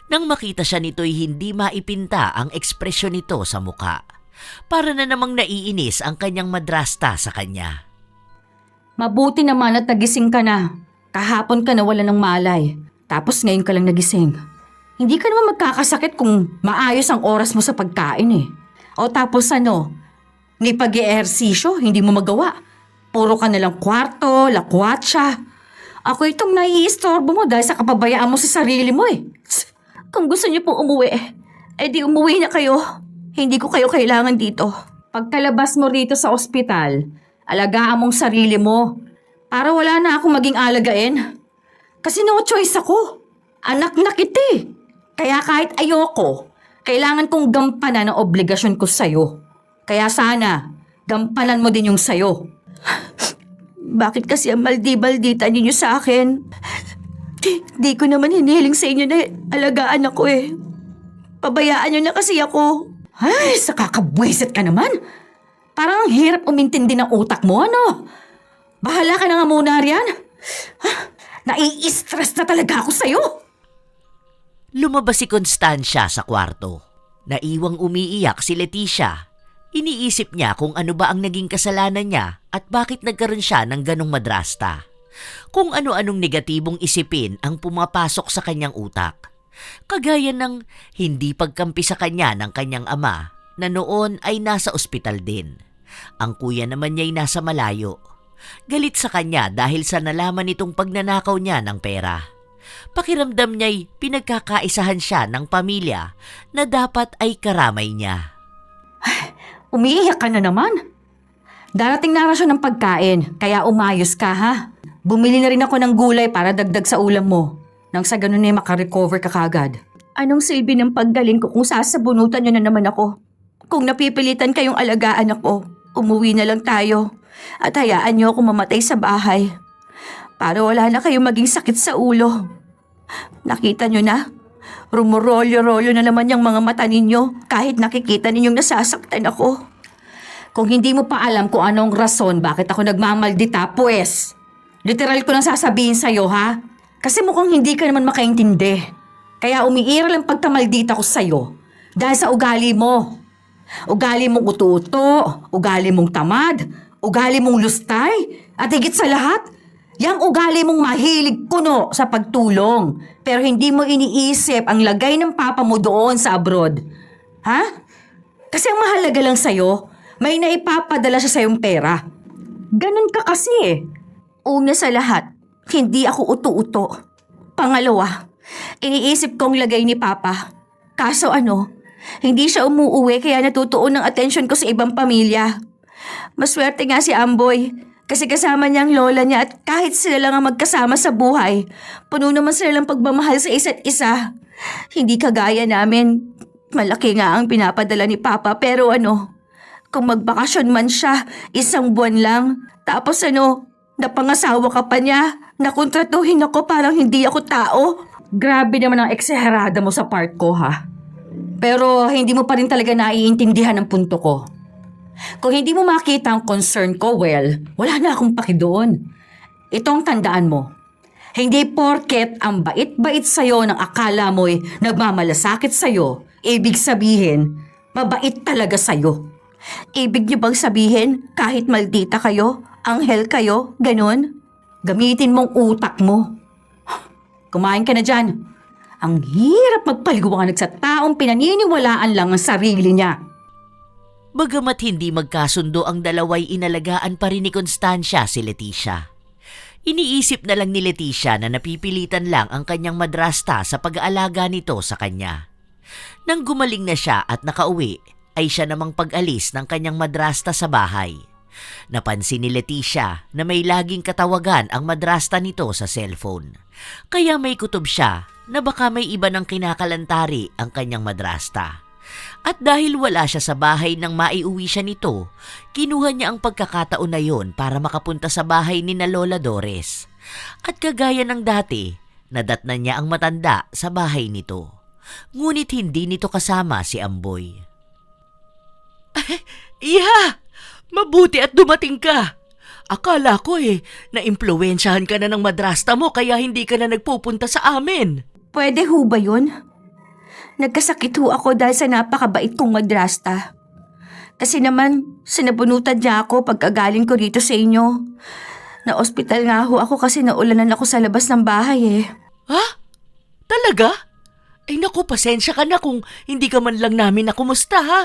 Nang makita siya nito'y hindi maipinta ang ekspresyon nito sa muka. Para na namang naiinis ang kanyang madrasta sa kanya. Mabuti naman at nagising ka na. Kahapon ka nawala ng malay. Tapos ngayon ka lang nagising. Hindi ka naman magkakasakit kung maayos ang oras mo sa pagkain eh. O tapos ano, ni pag-eehersisyo, hindi mo magawa. Puro ka nalang kwarto, lakwatsa. Ako itong naiistorbo mo dahil sa kapabayaan mo sa sarili mo eh. Kung gusto niyo po umuwi, di umuwi na kayo. Hindi ko kayo kailangan dito. Pagkalabas mo rito sa ospital, alagaan mong sarili mo para wala na akong maging alagain. Kasi no choice ako. Anak na kita eh. Kaya kahit ayoko, kailangan kong gampanan ang obligasyon ko sa'yo. Kaya sana, gampanan mo din yung sa'yo. Bakit kasi ang maldi-baldita ninyo sa akin? Di ko naman hinihiling sa inyo na alagaan ako eh. Pabayaan nyo na kasi ako. Ay, sa kakabwisit ka naman. Parang ang hirap umintindi ng utak mo, ano? Bahala ka na nga muna riyan. Nai-stress na talaga ako sa'yo. Lumabas si Constancia sa kwarto. Naiwang umiiyak si Leticia. Iniisip niya kung ano ba ang naging kasalanan niya at bakit nagkaroon siya ng ganong madrasta. Kung ano-anong negatibong isipin ang pumapasok sa kanyang utak. Kagaya ng hindi pagkampi sa kanya ng kanyang ama na noon ay nasa ospital din. Ang kuya naman niya'y nasa malayo. Galit sa kanya dahil sa nalaman nitong pagnanakaw niya ng pera. Pakiramdam niya'y pinagkakaisahan siya ng pamilya na dapat ay karamay niya. Umiiyak ka na naman. Darating na rasyon ng pagkain, kaya umayos ka ha. Bumili na rin ako ng gulay para dagdag sa ulam mo. Nang sa ganun ay makarecover ka kagad. Anong silbi ng paggaling ko kung sasabunutan niyo na naman ako? Kung napipilitan kayong alagaan ako, umuwi na lang tayo at hayaan niyo ako mamatay sa bahay. Para wala na kayong maging sakit sa ulo. Nakita niyo na? Rumorolyo-rolyo na naman yung mga mata ninyo kahit nakikita ninyong nasasaktan ako. Kung hindi mo pa alam kung anong rason bakit ako nagmamaldita, pues, literal ko nang sasabihin sa'yo, ha? Kasi mukhang hindi ka naman makaintindi. Kaya umiiral ang pagtamaldita ko sa'yo dahil sa ugali mo. Ugali mong uto-uto, ugali mong tamad, ugali mong lustay, at higit sa lahat, yang ugali mong mahilig kuno sa pagtulong, pero hindi mo iniisip ang lagay ng papa mo doon sa abroad. Ha? Kasi ang mahalaga lang sa'yo, may naipapadala siya sa'yong pera. Ganun ka kasi eh. Una sa lahat, hindi ako uto-uto. Pangalawa, iniisip kong lagay ni Papa. Kaso hindi siya umuuwi kaya natutuon ng atensyon ko sa ibang pamilya. Maswerte nga si Amboy kasi kasama niya ang lola niya at kahit sila lang ang magkasama sa buhay, puno naman sila ng pagmamahal sa isa't isa. Hindi kagaya namin. Malaki nga ang pinapadala ni Papa pero kung magbakasyon man siya, 1 buwan lang. Tapos napangasawa ka pa niya. Nakontratuhin ako parang hindi ako tao. Grabe naman ang ekseherada mo sa part ko, ha? Pero hindi mo pa rin talaga naiintindihan ang punto ko. Kung hindi mo makita ang concern ko, well, wala na akong paki doon. Itong tandaan mo. Hindi porket ang bait-bait sa'yo ng akala mo'y nagmamalasakit sa'yo, ibig sabihin, mabait talaga sa'yo. Ibig niyo bang sabihin kahit maldita kayo, anghel kayo, ganun? Gamitin mong utak mo. Kumain ka na dyan. Ang hirap magpaliwanag sa taong pinaniniwalaan lang ang sarili niya. Bagamat hindi magkasundo ang dalaway, inalagaan pa rin ni Constancia si Leticia. Iniisip na lang ni Leticia na napipilitan lang ang kanyang madrasta sa pag-aalaga nito sa kanya. Nang gumaling na siya at nakauwi, ay siya namang pag-alis ng kanyang madrasta sa bahay. Napansin ni Leticia na may laging katawagan ang madrasta nito sa cellphone. Kaya may kutob siya na baka may iba ng kinakalantari ang kanyang madrasta. At dahil wala siya sa bahay nang maiuwi siya nito, kinuha niya ang pagkakataon na yon para makapunta sa bahay ni na Lola Doris. At kagaya ng dati, nadatnan niya ang matanda sa bahay nito. Ngunit hindi nito kasama si Amboy. Iha! Mabuti at dumating ka. Akala ko na-impluwensyahan ka na ng madrasta mo kaya hindi ka na nagpupunta sa amin. Pwede ho ba yun? Nagkasakit ho ako dahil sa napakabait kong madrasta. Kasi naman, sinabunutan niya ako pagkagaling ko rito sa inyo. Na-ospital nga ho ako kasi naulanan ako sa labas ng bahay Ha? Talaga? Ay naku, pasensya ka na kung hindi ka man lang namin nakumusta ha.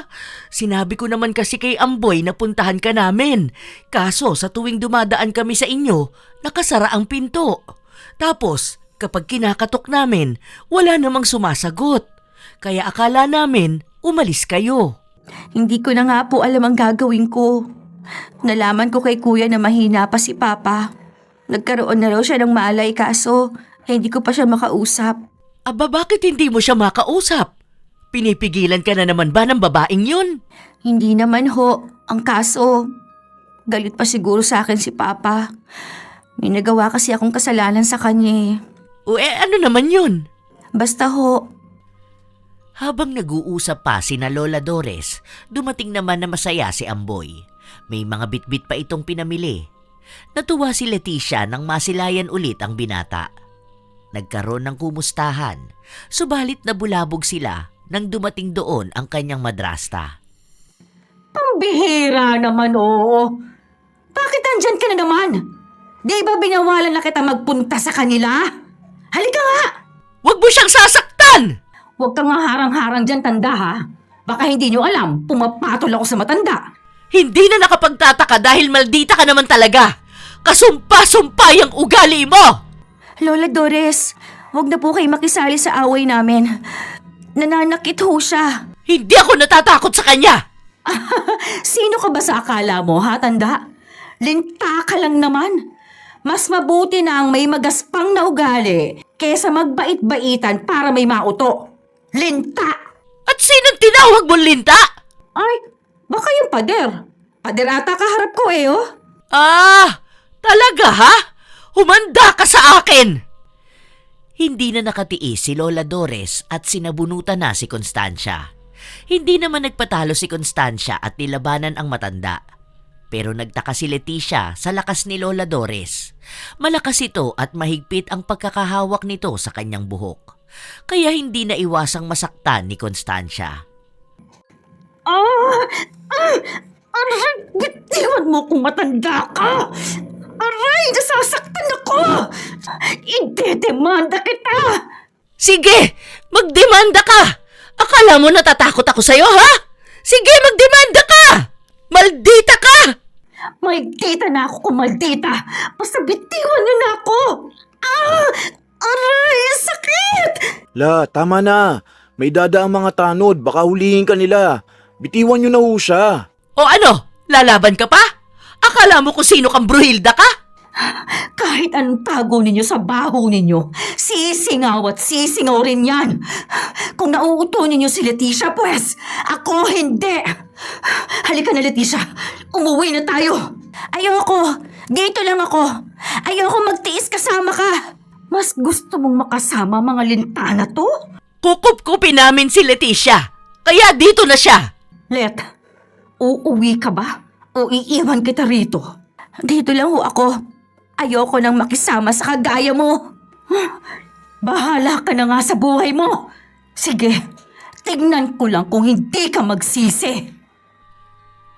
Sinabi ko naman kasi kay Amboy na puntahan ka namin. Kaso sa tuwing dumadaan kami sa inyo, nakasara ang pinto. Tapos kapag kinakatok namin, wala namang sumasagot. Kaya akala namin umalis kayo. Hindi ko na nga po alam ang gagawin ko. Nalaman ko kay kuya na mahina pa si Papa. Nagkaroon na raw siya ng malay kaso hindi ko pa siya makausap. Aba, bakit hindi mo siya makausap? Pinipigilan ka na naman ba ng babaeng yun? Hindi naman ho. Ang kaso, galit pa siguro sa akin si Papa. May nagawa kasi akong kasalanan sa kanya. O ano naman yun? Basta ho. Habang nag-uusap pa sina Lola Doris, dumating naman na masaya si Amboy. May mga bitbit pa itong pinamili. Natuwa si Leticia nang masilayan ulit ang binata. Nagkaroon ng kumustahan, subalit nabulabog sila nang dumating doon ang kanyang madrasta. Pambihira naman, oo. Bakit andyan ka na naman? Di ba binawalan na kita magpunta sa kanila? Halika nga! Huwag mo siyang sasaktan! Huwag kang nga harang-harang dyan, tanda ha. Baka hindi nyo alam, pumapatol ako sa matanda. Hindi na nakapagtataka dahil maldita ka naman talaga. Kasumpa-sumpa yung ugali mo! Lola Doris, wag na po kayo makisali sa away namin. Nananakit ho siya. Hindi ako natatakot sa kanya! Sino ka ba sa akala mo, ha, tanda? Linta ka lang naman. Mas mabuti na ang may magaspang na ugali kesa magbait-baitan para may mauto. Linta! At sinong tinawag mong linta? Ay, baka yung pader. Pader ata kaharap ko eh, oh. Ah, talaga ha? Humanda ka sa akin! Hindi na nakatiis si Lola Dores at sinabunutan na si Constancia. Hindi naman nagpatalo si Constancia at nilabanan ang matanda. Pero nagtaka si Leticia sa lakas ni Lola Dores. Malakas ito at mahigpit ang pagkakahawak nito sa kanyang buhok. Kaya hindi na iwasang masaktan ni Constancia. Aray, bitiwan mo kung matanda ka! Aray, nasasaktan ako! Idedemanda kita! Sige, magdemanda ka! Akala mo natatakot ako sa'yo, ha? Sige, magdemanda ka! Maldita ka! Maldita na ako kung maldita! Basta bitiwan niyo na ako! Aray, sakit! La, tama na. May dada ang mga tanod, baka hulihin ka nila. Bitiwan nyo na ho siya. O ano, lalaban ka pa? Akala mo kung sino kang Bruhilda ka? Kahit anong tago ninyo sa baho ninyo, sisingaw at sisingaw rin yan. Kung nauuto ninyo si Leticia, pues, ako hindi. Halika na, Leticia. Umuwi na tayo. Ayoko. Dito lang ako. Ayoko magtiis kasama ka. Mas gusto mong makasama mga lintana to? Kukup-kupin namin si Leticia. Kaya dito na siya. Let, uuwi ka ba? O iiwan kita rito? Dito lang ho ako. Ayoko nang makisama sa kagaya mo. Bahala ka na nga sa buhay mo. Sige, tignan ko lang kung hindi ka magsisi.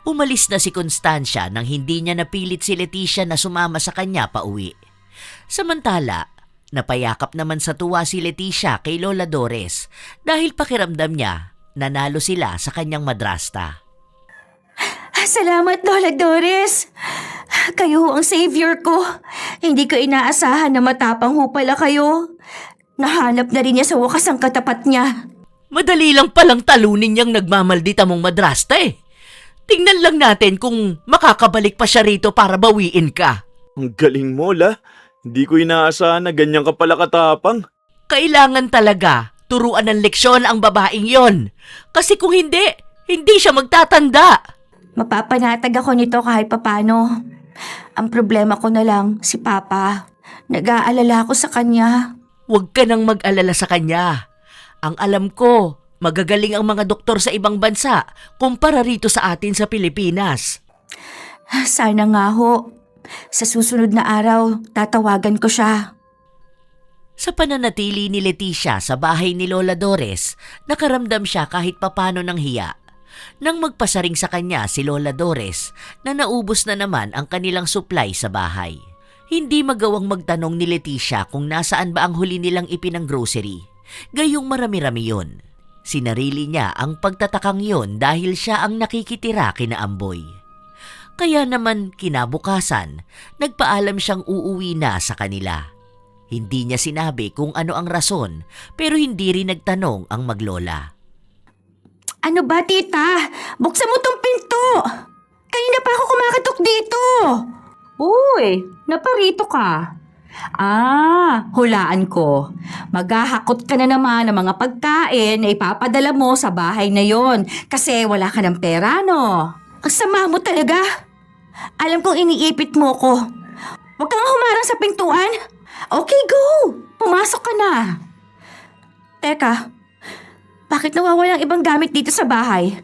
Umalis na si Constancia nang hindi niya napilit si Leticia na sumama sa kanya pauwi. Samantala, napayakap naman sa tuwa si Leticia kay Lola Dores dahil pakiramdam niya nanalo sila sa kanyang madrasta. Salamat, Lola Doris. Kayo ang savior ko. Hindi ko inaasahan na matapang ho pala kayo. Nahanap na rin niya sa wakas ang katapat niya. Madali lang palang talunin niyang nagmamaldita mong madrasta eh. Tingnan lang natin kung makakabalik pa siya rito para bawiin ka. Ang galing mo, La. Hindi ko inaasahan na ganyan ka pala katapang. Kailangan talaga turuan ng leksyon ang babaeng yon. Kasi kung hindi, hindi siya magtatanda. Mapapanatag ako nito kahit papano. Ang problema ko na lang, si Papa. Nag-aalala ako sa kanya. Huwag ka nang mag-alala sa kanya. Ang alam ko, magagaling ang mga doktor sa ibang bansa kumpara rito sa atin sa Pilipinas. Sana nga ho. Sa susunod na araw, tatawagan ko siya. Sa pananatili ni Leticia sa bahay ni Lola Dores, nakaramdam siya kahit papano ng hiya. Nang magpasaring sa kanya si Lola Dores na naubos na naman ang kanilang supply sa bahay. Hindi magawang magtanong ni Leticia kung nasaan ba ang huli nilang ipinang-grocery. Gayong marami-rami yun. Sinarili niya ang pagtatakang yun dahil siya ang nakikitira kina Amboy. Kaya naman kinabukasan, nagpaalam siyang uuwi na sa kanila. Hindi niya sinabi kung ano ang rason pero hindi rin nagtanong ang maglola. Ano ba, tita? Buksan mo tong pinto! Kanina pa ako kumakatok dito! Uy, naparito ka. Hulaan ko. Maghahakot ka na naman ng mga pagkain na ipapadala mo sa bahay na yon kasi wala ka ng pera, no? Ang sama mo talaga! Alam kong iniipit mo ko. Huwag kang humarang sa pintuan. Okay, go! Pumasok ka na. Teka, bakit nawawalang ibang gamit dito sa bahay?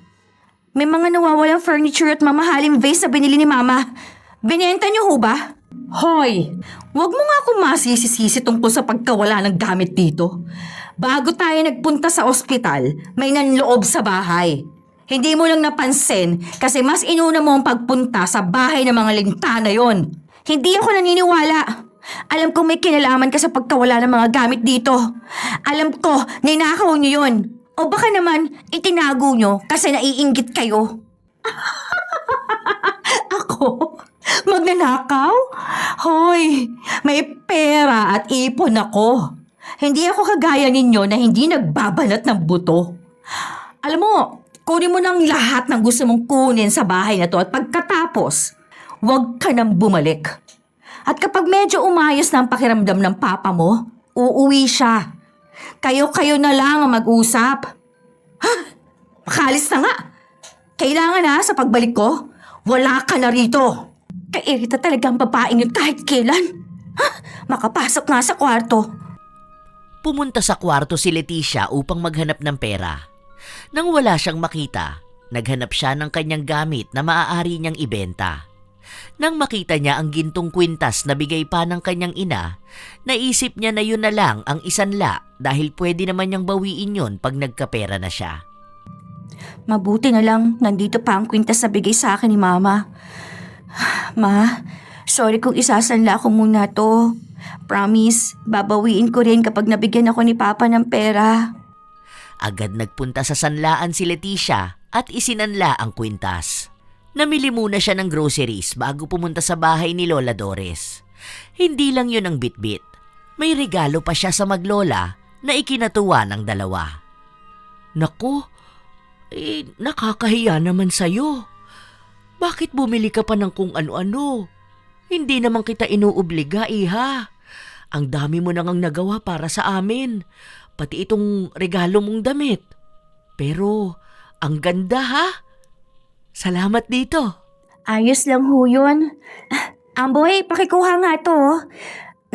May mga nawawalang furniture at mamahaling vase na binili ni Mama. Binenta niyo ho ba? Hoy, wag mo nga akong masisisi tungkol sa pagkawala ng gamit dito. Bago tayo nagpunta sa ospital, may nanloob sa bahay. Hindi mo lang napansin kasi mas inuna mo ang pagpunta sa bahay ng mga linta na yon. Hindi ako naniniwala. Alam ko may kinalaman ka sa pagkawala ng mga gamit dito. Alam ko, ninakaw niyo yun. O baka naman, itinago nyo kasi naiinggit kayo. Ako? Magnanakaw? Hoy, may pera at ipon ako. Hindi ako kagaya ninyo na hindi nagbabalat ng buto. Alam mo, kunin mo ng lahat ng gusto mong kunin sa bahay na to at pagkatapos, huwag ka nang bumalik. At kapag medyo umayos na ang pakiramdam ng papa mo, uuwi siya. Kayo-kayo na lang ang mag-usap. Ha? Makalis na nga. Kailangan na sa pagbalik ko, wala ka na rito. Kairita talaga ang babaeng yun kahit kailan. Ha? Makapasok nga sa kwarto. Pumunta sa kwarto si Leticia upang maghanap ng pera. Nang wala siyang makita, naghanap siya ng kanyang gamit na maaari niyang ibenta. Nang makita niya ang gintong kwintas na bigay pa ng kanyang ina, naisip niya na yun na lang ang isanla dahil pwede naman niyang bawiin yun pag nagkapera na siya. Mabuti na lang nandito pa ang kwintas na bigay sa akin ni Mama. Ma, sorry kung isasanla ko muna to. Promise, babawiin ko rin kapag nabigyan ako ni Papa ng pera. Agad nagpunta sa sanlaan si Leticia at isinanla ang kwintas. Namili muna siya ng groceries bago pumunta sa bahay ni Lola Doris. Hindi lang yun ang bitbit. May regalo pa siya sa maglola na ikinatuwa ng dalawa. Naku, nakakahiya naman sa'yo. Bakit bumili ka pa ng kung ano-ano? Hindi naman kita inuobliga, iha. Ang dami mo nang nagawa para sa amin. Pati itong regalo mong damit. Pero, ang ganda ha? Salamat dito. Ayos lang ho yun. Amboy, pakikuha nga to.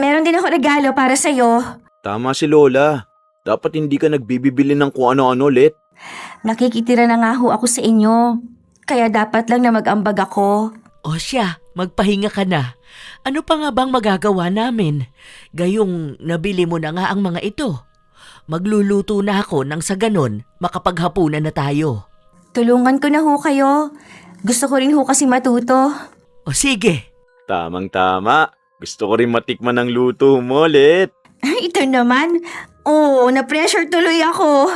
Meron din ako regalo para sa'yo. Tama si Lola. Dapat hindi ka nagbibibili ng kung ano-ano, Let. Nakikitira na nga ho ako sa inyo. Kaya dapat lang na mag-ambag ako. O siya, magpahinga ka na. Ano pa nga bang magagawa namin? Gayong nabili mo na nga ang mga ito. Magluluto na ako nang sa ganon makapaghapunan na tayo. Tulungan ko na ho kayo. Gusto ko rin ho kasi matuto. O sige. Tamang-tama. Gusto ko rin matikman ang luto mo, Let. Ito naman. Oo, na-pressure tuloy ako.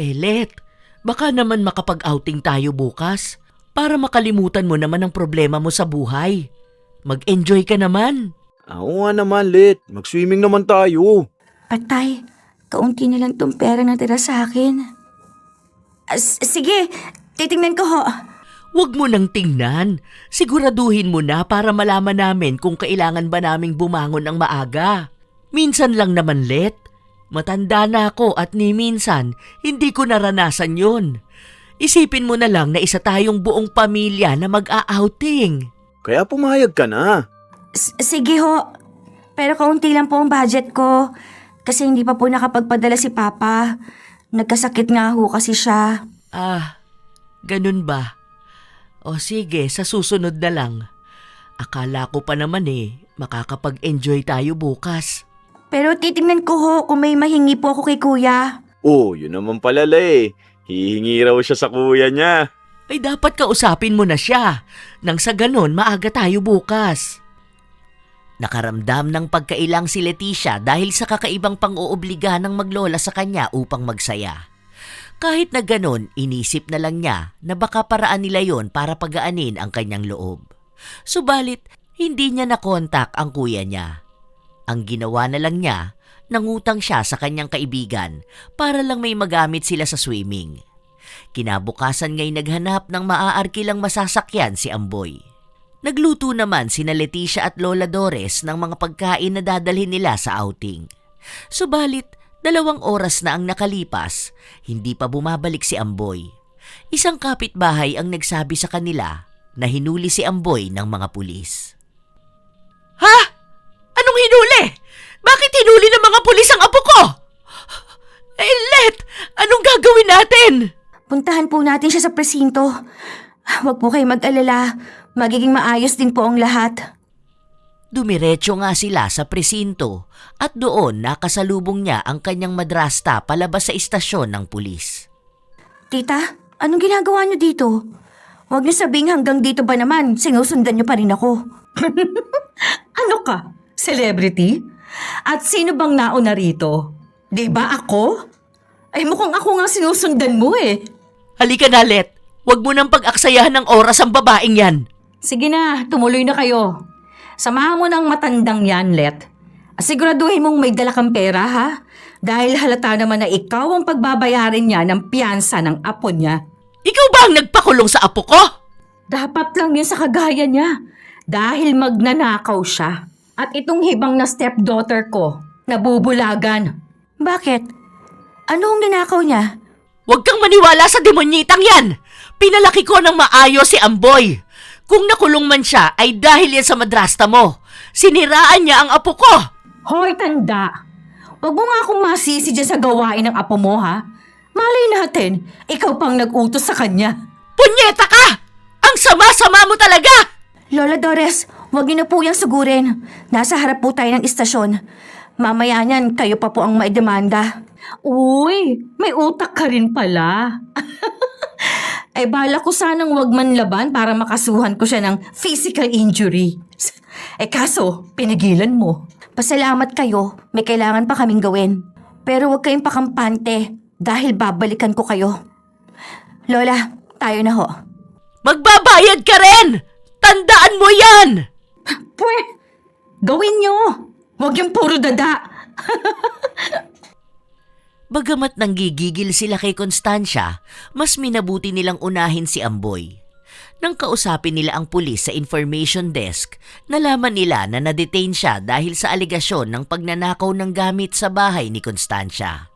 Let, baka naman makapag-outing tayo bukas para makalimutan mo naman ang problema mo sa buhay. Mag-enjoy ka naman. Oo nga naman, Let. Mag-swimming naman tayo. Patay, kaunti na lang tong pera na tira sa akin. Sige, titingnan ko ho. Huwag mo nang tingnan. Siguraduhin mo na para malaman namin kung kailangan ba naming bumangon ng maaga. Minsan lang naman, Let. Matanda na ako at ni minsan, hindi ko naranasan yun. Isipin mo na lang na isa tayong buong pamilya na mag-a-outing. Kaya pumayag ka na. Sige ho. Pero kaunti lang po ang budget ko. Kasi hindi pa po nakapagpadala si Papa. Nagkasakit nga ho kasi siya. Ganun ba? O sige, sa susunod na lang. Akala ko pa naman makakapag-enjoy tayo bukas. Pero titingnan ko ho kung may mahingi po ako kay Kuya. Oh, yun naman pala, Hihingi raw siya sa kuya niya. Ay dapat kausapin mo na siya. Nang sa ganon, maaga tayo bukas. Nakaramdam ng pagkailang si Leticia dahil sa kakaibang pang-oobliga ng maglola sa kanya upang magsaya. Kahit na ganon, inisip na lang niya na baka paraan nila yon para pagaanin ang kanyang loob. Subalit, hindi niya nakontak ang kuya niya. Ang ginawa na lang niya, nangutang siya sa kanyang kaibigan para lang may magamit sila sa swimming. Kinabukasan nga'y naghanap ng maaarkilang masasakyan si Amboy. Nagluto naman sina Leticia at Lola Doris ng mga pagkain na dadalhin nila sa outing. Subalit, 2 oras na ang nakalipas, hindi pa bumabalik si Amboy. Isang kapitbahay ang nagsabi sa kanila na hinuli si Amboy ng mga pulis. Ha? Anong hinuli? Bakit hinuli ng mga pulis ang apo ko? Let, anong gagawin natin? Puntahan po natin siya sa presinto. Huwag po kayo mag-alala. Magiging maayos din po ang lahat. Dumiretso nga sila sa presinto at doon nakasalubong niya ang kanyang madrasta palabas sa istasyon ng pulis. Tita, anong ginagawa niyo dito? Huwag niyo sabihin hanggang dito ba naman, sinusundan niyo pa rin ako. Ano ka? Celebrity? At sino bang nauna rito? Di ba ako? Ay mukhang ako nga sinusundan mo Halika na, Let. Huwag mo nang pag-aksayahan ng oras ang babaeng yan. Sige na, tumuloy na kayo. Samahan mo ng matandang yan, Let. Siguraduhin mong may dala kang pera, ha? Dahil halata naman na ikaw ang pagbabayarin niya ng piyansa ng apo niya. Ikaw ba ang nagpakulong sa apo ko? Dapat lang yun sa kagaya niya. Dahil magnanakaw siya. At itong hibang na stepdaughter ko, nabubulagan. Bakit? Ano ang ninakaw niya? Huwag kang maniwala sa demonyitang yan! Pinalaki ko ng maayos si Amboy. Kung nakulong man siya ay dahil yan sa madrasta mo. Siniraan niya ang apo ko. Hoy, tanda! Huwag mo nga akong masisi dyan sa gawain ng apo mo, ha? Malay natin, ikaw pang nag-utos sa kanya. Punyeta ka! Ang sama-sama mo talaga! Lola Dolores, huwag niyo na po yung sugurin. Nasa harap po tayo ng istasyon. Mamaya niyan, kayo pa po ang maidemanda. Uy, may utak ka rin pala. Ay bala ko sanang wag man laban para makasuhan ko siya ng physical injury. Kaso, pinigilan mo. Pasalamat kayo, may kailangan pa kaming gawin. Pero huwag kayong pakampante dahil babalikan ko kayo. Lola, tayo na ho. Magbabayad ka rin! Tandaan mo yan! Pwe, gawin nyo. Huwag yung puro dada. Bagamat nanggigigil sila kay Constancia, mas minabuti nilang unahin si Amboy. Nang kausapin nila ang pulis sa information desk, nalaman nila na na-detain siya dahil sa aligasyon ng pagnanakaw ng gamit sa bahay ni Constancia.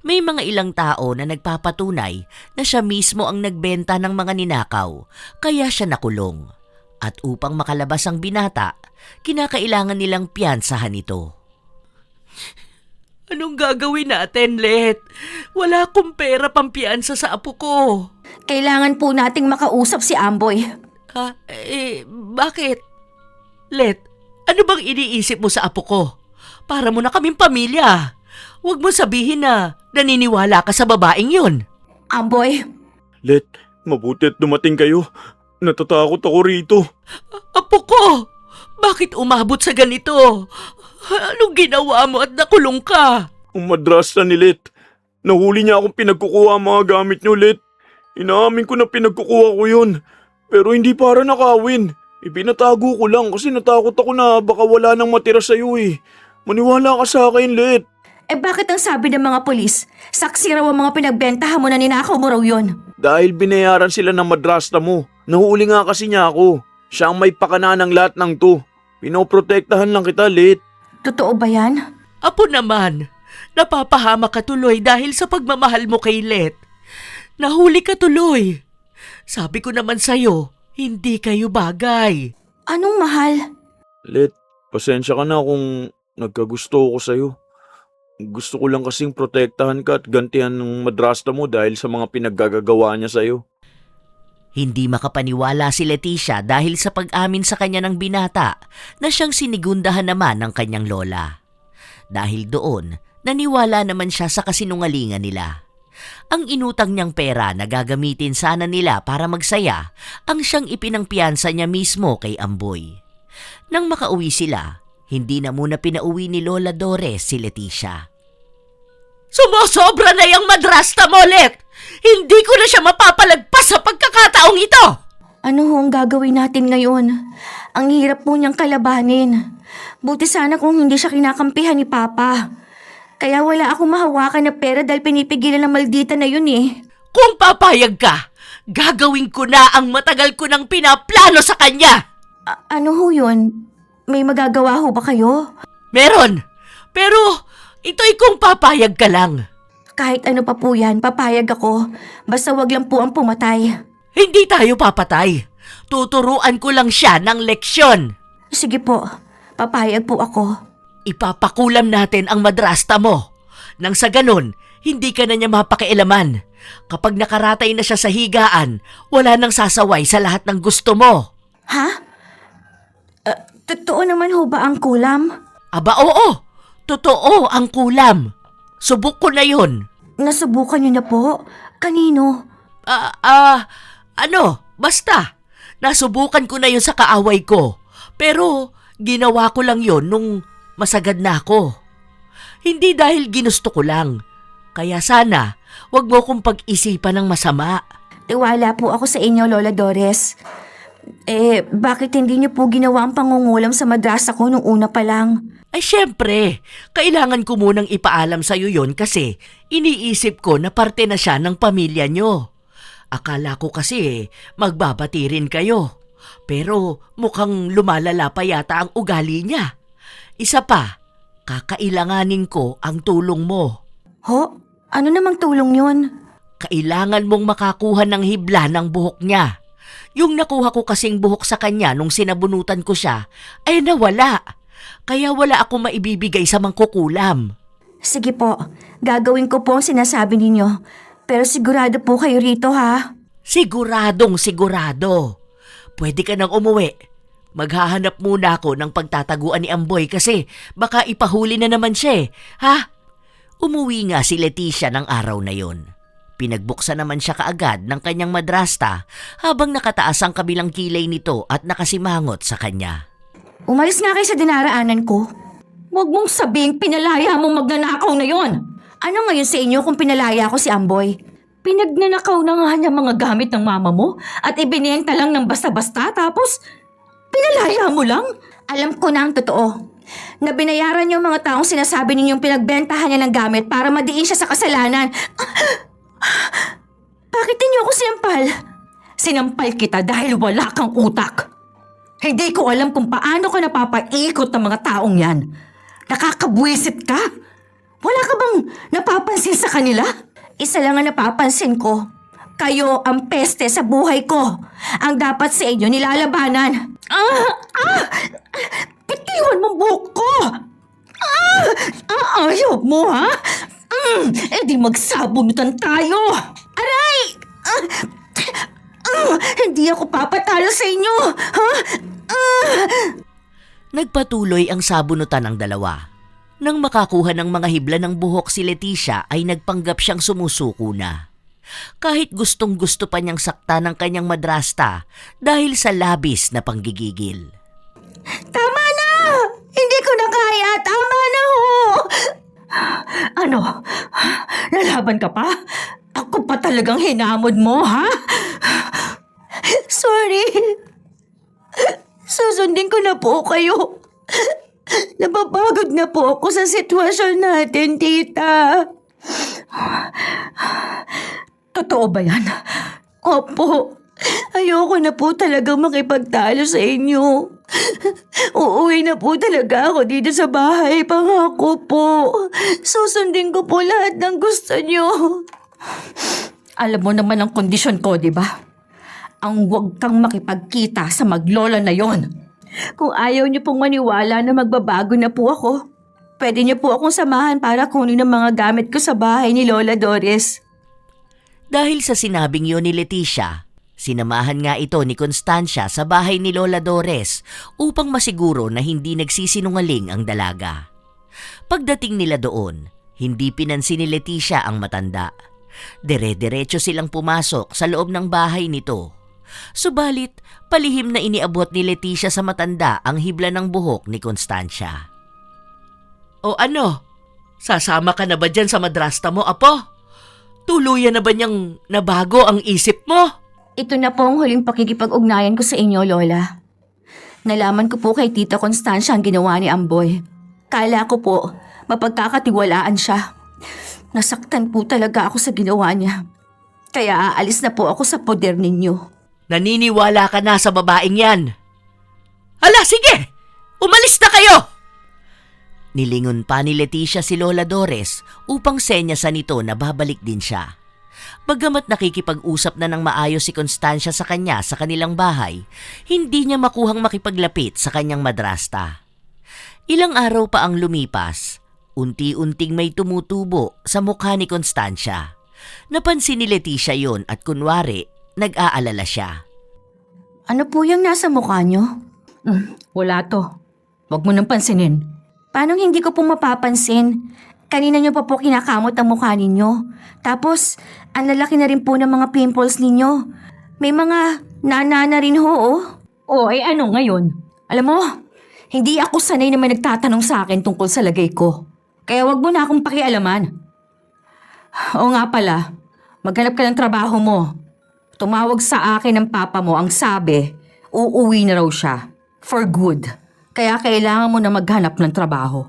May mga ilang tao na nagpapatunay na siya mismo ang nagbenta ng mga ninakaw, kaya siya nakulong. At upang makalabas ang binata, kinakailangan nilang piyansahan ito. Anong gagawin natin, Let? Wala akong pera pampiyansa sa apo ko. Kailangan po nating makausap si Amboy. Bakit? Let, ano bang iniisip mo sa apo ko? Para mo na kaming pamilya. Huwag mo sabihin na naniniwala ka sa babaeng yun. Amboy, Let, mabuti at dumating kayo. Natatakot ako rito. Apo ko, bakit umabot sa ganito? Anong ginawa mo at nakulong ka? Ang madrasta ni Let. Nahuli niya akong pinagkukuha ang mga gamit niyo, Let. Inaamin ko na pinagkukuha ko yun. Pero hindi para nakawin. Ipinatago ko lang kasi natakot ako na baka wala nang matira sa'yo eh. Maniwala ka sa akin, Let. bakit ang sabi ng mga polis? Saksi raw ang mga pinagbentahan mo na ninakaw mo raw yun. Dahil binayaran sila ng madrasta mo. Nahuli nga kasi niya ako. Siya ang may pakana ng lahat ng to. Pinoprotektahan lang kita, Let. Totoo ba yan? Apo naman, napapahama ka tuloy dahil sa pagmamahal mo kay Let. Nahuli ka tuloy. Sabi ko naman sa'yo, hindi kayo bagay. Anong mahal? Let, pasensya ka na kung nagkagusto ko sa'yo. Gusto ko lang kasing protektahan ka at gantihan ng madrasta mo dahil sa mga pinaggagawa niya sa'yo. Hindi makapaniwala si Leticia dahil sa pag-amin sa kanya ng binata na siyang sinigundahan naman ng kanyang lola. Dahil doon, naniwala naman siya sa kasinungalingan nila. Ang inutang niyang pera na gagamitin sana nila para magsaya ang siyang ipinangpiyansa niya mismo kay Amboy. Nang makauwi sila, hindi na muna pinauwi ni Lola Dores si Leticia. Sumusobra na yung madrasta mo, Let! Hindi ko na siya mapapalagpas sa pagkakataong ito! Ano ho ang gagawin natin ngayon? Ang hirap po niyang kalabanin. Buti sana kung hindi siya kinakampihan ni Papa. Kaya wala akong mahawakan na pera dahil pinipigilan ng maldita na yun eh. Kung papayag ka, gagawin ko na ang matagal ko nang pinaplano sa kanya! Ano ho yun? May magagawa ho ba kayo? Meron! Pero ito'y kung papayag ka lang. Kahit ano pa po yan, papayag ako. Basta wag lang po ang pumatay. Hindi tayo papatay. Tuturuan ko lang siya ng leksyon. Sige po, papayag po ako. Ipapakulam natin ang madrasta mo. Nang sa ganun, hindi ka na niya mapakialaman. Kapag nakaratay na siya sa higaan, wala nang sasaway sa lahat ng gusto mo. Ha? Totoo naman ho ba ang kulam? Aba oo, totoo ang kulam. Subok ko na yun. Nasubukan niyo na po? Kanino? Basta. Nasubukan ko na yun sa kaaway ko. Pero ginawa ko lang yun nung masagad na ako. Hindi dahil ginusto ko lang. Kaya sana, wag mo kong pag-isipan ng masama. Tiwala po ako sa inyo, Lola Dores. Bakit hindi niyo po ginawa ang pangungulam sa madrasa ko nung una pa lang? Ay syempre, kailangan ko munang ipaalam sa'yo yon kasi iniisip ko na parte na siya ng pamilya nyo. Akala ko kasi magbabati rin kayo. Pero mukhang lumalala pa yata ang ugali niya. Isa pa, kakailanganin ko ang tulong mo. Ho? Ano namang tulong yun? Kailangan mong makakuha ng hibla ng buhok niya. Yung nakuha ko kasing buhok sa kanya nung sinabunutan ko siya, ay nawala. Kaya wala ako maibibigay sa mangkukulam. Sige po, gagawin ko po ang sinasabi ninyo. Pero sigurado po kayo rito ha. Siguradong sigurado. Pwede ka nang umuwi. Maghahanap muna ako ng pagtataguan ni Amboy kasi baka ipahuli na naman siya ha? Umuwi nga si Leticia ng araw na yon. Pinagbuksan naman siya kaagad ng kanyang madrasta habang nakataas ang kabilang kilay nito at nakasimangot sa kanya. Umalis nga kayo sa dinaraanan ko. Huwag mong sabing pinalaya mong magnanakaw na yon. Ano ngayon sa inyo kung pinalaya ko si Amboy? Pinagnanakaw na nga niya mga gamit ng mama mo at ibinenta lang ng basta-basta tapos pinalaya mo lang? Alam ko na ang totoo. Na binayaran yung mga taong sinasabi ninyong pinagbentahan niya ng gamit para madiin siya sa kasalanan. Bakit ninyo ako sinampal? Sinampal kita dahil wala kang utak. Hindi ko alam kung paano ka napapaikot ng mga taong yan. Nakakabwisit ka? Wala ka bang napapansin sa kanila? Isa lang ang napapansin ko. Kayo ang peste sa buhay ko. Ang dapat sa inyo nilalabanan. Bitiwan mo buhok ko! Ayaw mo, ha? Eh di magsabunutan tayo! Aray! Hindi ako papatalo sa inyo. Ha? Nagpatuloy ang sabunutan ng dalawa. Nang makakuha ng mga hibla ng buhok si Leticia ay nagpanggap siyang sumusuko na. Kahit gustong-gusto pa niyang sakta ng kanyang madrasta dahil sa labis na panggigigil. Tama na! Hindi ko na kaya. Tama na ho! Ano? Lalaban ka pa? Ako pa talagang hinamod mo, ha? Sorry. Susundin ko na po kayo. Napapagod na po ako sa sitwasyon natin, tita. Totoo ba yan? Opo. Ayoko na po talagang makipagtalo sa inyo. Uuwi na po talaga ako dito sa bahay. Pangako po. Susundin ko po lahat ng gusto nyo. Alam mo naman ang kondisyon ko, di ba? Ang huwag kang makipagkita sa maglola na yon. Kung ayaw niyo pong maniwala na magbabago na po ako, pwede niyo po akong samahan para kunin ang mga gamit ko sa bahay ni Lola Doris. Dahil sa sinabing yun ni Leticia, sinamahan nga ito ni Constancia sa bahay ni Lola Dores upang masiguro na hindi nagsisinungaling ang dalaga. Pagdating nila doon, hindi pinansin ni Leticia ang matanda. Dire-diretso silang pumasok sa loob ng bahay nito. Subalit, palihim na iniabot ni Leticia sa matanda ang hibla ng buhok ni Constancia. O ano? Sasama ka na ba dyan sa madrasta mo, Apo? Tuluyan na ba niyang nabago ang isip mo? Ito na po ang huling pakikipag-ugnayan ko sa inyo, Lola. Nalaman ko po kay Tita Constancia ang ginawa ni Amboy. Kala ko po, mapagkakatiwalaan siya. Nasaktan po talaga ako sa ginawa niya. Kaya aalis na po ako sa poder ninyo. Naniniwala ka na sa babaeng yan. Hala, sige! Umalis na kayo! Nilingon pa ni Leticia si Lola Dores upang senyasan nito na babalik din siya. Bagamat nakikipag-usap na ng maayos si Constancia sa kanya sa kanilang bahay, hindi niya makuhang makipaglapit sa kanyang madrasta. Ilang araw pa ang lumipas, unti-unting may tumutubo sa mukha ni Constancia. Napansin ni Leticia yon at kunwari, nag-aalala siya. Ano po yung nasa mukha niyo? Wala to. Huwag mo nang pansinin. Paano hindi ko po mapapansin? Kanina niyo pa po kinakamot ang mukha ninyo. Tapos, ang lalaki na rin po ng mga pimples ninyo. May mga nana na rin ho, oh. O, ano ngayon? Alam mo, hindi ako sanay na may nagtatanong sa akin tungkol sa lagay ko. Kaya wag mo na akong pakialaman. O nga pala, maghanap ka ng trabaho mo. Tumawag sa akin ng papa mo, ang sabi, uuwi na raw siya. For good. Kaya kailangan mo na maghanap ng trabaho.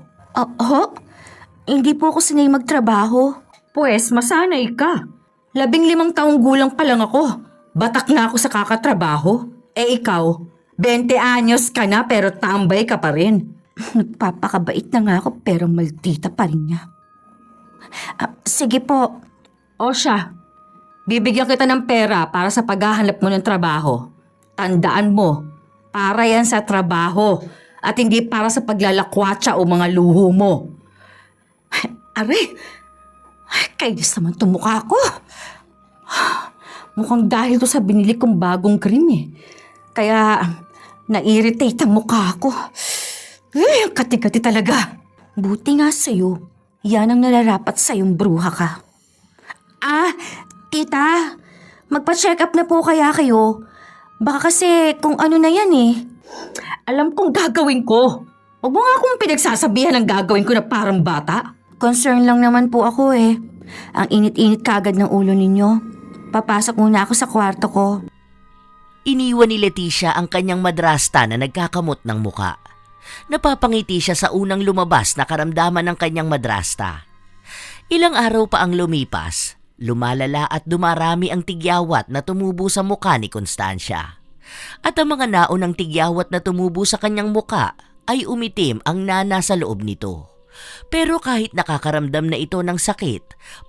Hindi po ako sanay magtrabaho. Pues, masanay ka. 15 taong gulang pa lang ako. Batak na ako sa kakatrabaho. Eh ikaw, 20 anyos ka na pero tambay ka pa rin. Nagpapakabait na nga ako pero maldita pa rin niya. Sige po. O siya, bibigyan kita ng pera para sa paghahanap mo ng trabaho. Tandaan mo, para yan sa trabaho at hindi para sa paglalakwatsa o mga luho mo. Ay, kainis naman itong mukha ko. Mukhang dahil to sa binili kong bagong cream eh. Kaya na-irritate ang mukha ko. Ay, ang kati-kati talaga. Buti nga sa'yo. Yan ang nararapat sa'yong bruha ka. Tita, magpa-check up na po kaya kayo. Baka kasi kung ano na yan eh. Alam kong gagawin ko. Huwag mo nga akong pinagsasabihan ng gagawin ko na parang bata. Concern lang naman po ako eh. Ang init-init kagad ng ulo ninyo. Papasok muna ako sa kwarto ko. Iniwan ni Leticia ang kanyang madrasta na nagkakamot ng muka. Napapangiti siya sa unang lumabas na karamdaman ng kanyang madrasta. Ilang araw pa ang lumipas, lumalala at dumarami ang tigyawat na tumubo sa muka ni Constancia. At ang mga naunang tigyawat na tumubo sa kanyang muka ay umitim ang nana sa loob nito. Pero kahit nakakaramdam na ito ng sakit,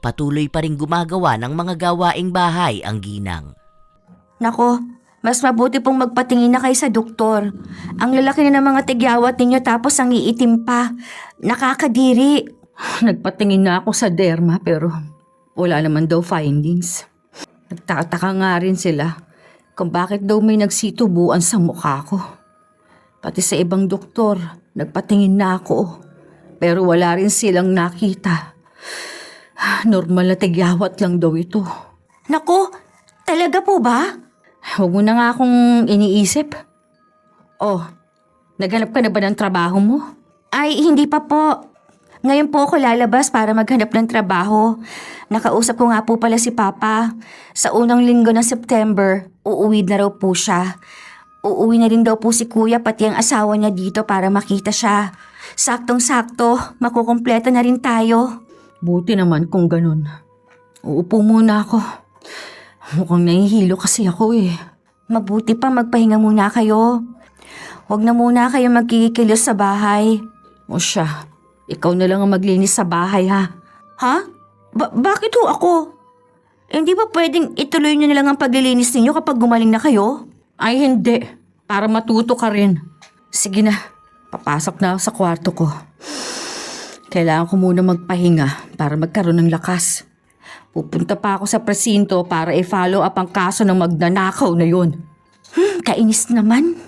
patuloy pa rin gumagawa ng mga gawaing bahay ang ginang. Nako, mas mabuti pong magpatingin na kayo sa doktor. Ang lalaki na ng mga tigyawat ninyo tapos ang iitim pa. Nakakadiri. Nagpatingin na ako sa derma pero wala naman daw findings. Nagtataka nga rin sila kung bakit daw may nagsitubuan sa mukha ko. Pati sa ibang doktor, nagpatingin na ako. Pero wala rin silang nakita. Normal na tigyawat lang daw ito. Nako, talaga po ba? Huwag mo na nga akong iniisip. Oh, naghanap ka na ba ng trabaho mo? Ay, hindi pa po. Ngayon po ako lalabas para maghanap ng trabaho. Nakausap ko nga po pala si Papa. Sa unang linggo ng September, uuwi na raw po siya. Uuwi na rin daw po si Kuya pati ang asawa niya dito para makita siya. Saktong-sakto, makukumpleto na rin tayo. Buti naman kung ganun. Uupo muna ako. Mukhang nahihilo kasi ako eh. Mabuti pa magpahinga muna kayo. Huwag na muna kayo magkikilos sa bahay. O siya, ikaw na lang ang maglinis sa bahay ha. Ha? Bakit ho ako? Hindi ba pwedeng ituloy niyo na lang ang paglilinis ninyo kapag gumaling na kayo? Ay hindi, para matuto ka rin. Sige na, papasok na ako sa kwarto ko. Kailangan ko muna magpahinga para magkaroon ng lakas. Pupunta pa ako sa presinto para i-follow up ang kaso ng magnanakaw na yun. Kainis naman.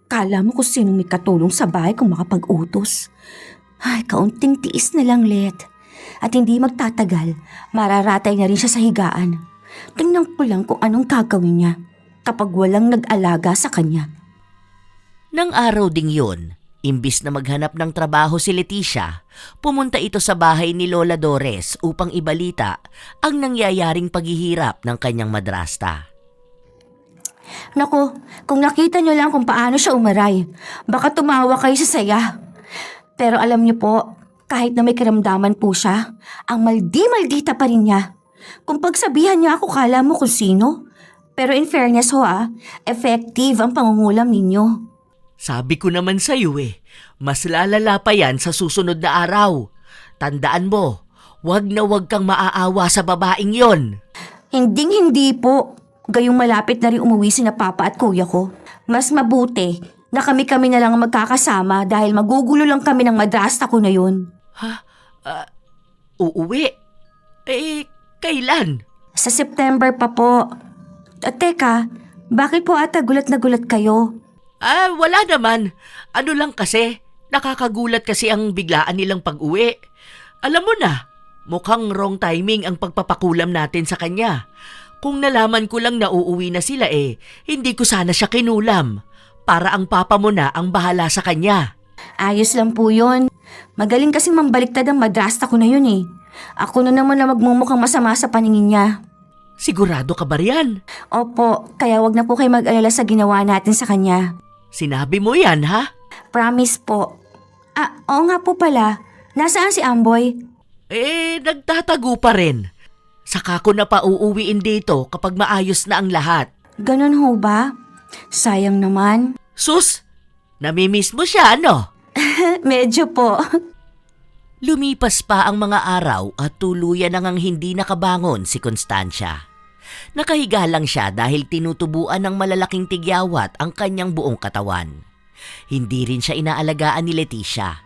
Kala mo kung sino may katulong sa bahay kung makapag-utos. Ay, kaunting tiis na lang, Let. At hindi magtatagal, mararatay na rin siya sa higaan. Tingnan ko lang kung anong gagawin niya kapag walang nag-alaga sa kanya. Nang araw ding yun, imbis na maghanap ng trabaho si Leticia, pumunta ito sa bahay ni Lola Dores upang ibalita ang nangyayaring paghihirap ng kanyang madrasta. Naku, kung nakita niyo lang kung paano siya umaray, baka tumawa kayo sa saya. Pero alam niyo po, kahit na may karamdaman po siya, ang maldi-maldita pa rin niya. Kung pagsabihan niya ako, kala mo kung sino. Pero in fairness ho effective ang pangungulam ninyo. Sabi ko naman sa'yo mas lalala pa yan sa susunod na araw. Tandaan mo, wag na wag kang maaawa sa babaeng yon. Hinding-hindi po. Gayong malapit na rin umuwi sina Papa at Kuya ko. Mas mabuti na kami-kami na lang ang magkakasama dahil magugulo lang kami ng madrasta ko na yun. Uuwi? Kailan? Sa September pa po. Teka, bakit po ata gulat na gulat kayo? Wala naman. Ano lang kasi, nakakagulat kasi ang biglaan nilang pag-uwi. Alam mo na, mukhang wrong timing ang pagpapakulam natin sa kanya. Kung nalaman ko lang na uuwi na sila hindi ko sana siya kinulam. Para ang papa mo na ang bahala sa kanya. Ayos lang po yun. Magaling kasing mambaliktad ang madrasta ko na yun eh. Ako na naman na magmumukhang masama sa paningin niya. Sigurado ka ba riyan? Opo, kaya wag na po kayo mag-alala sa ginawa natin sa kanya. Sinabi mo yan, ha? Promise po. Oo nga po pala. Nasaan si Amboy? Nagtatago pa rin. Saka ko na pa uuwiin dito kapag maayos na ang lahat. Ganon ho ba? Sayang naman. Sus, namimiss mo siya, ano? Medyo po. Lumipas pa ang mga araw at tuluyan nang hindi nakabangon si Constancia. Nakahiga lang siya dahil tinutubuan ng malalaking tigyawat ang kanyang buong katawan. Hindi rin siya inaalagaan ni Leticia.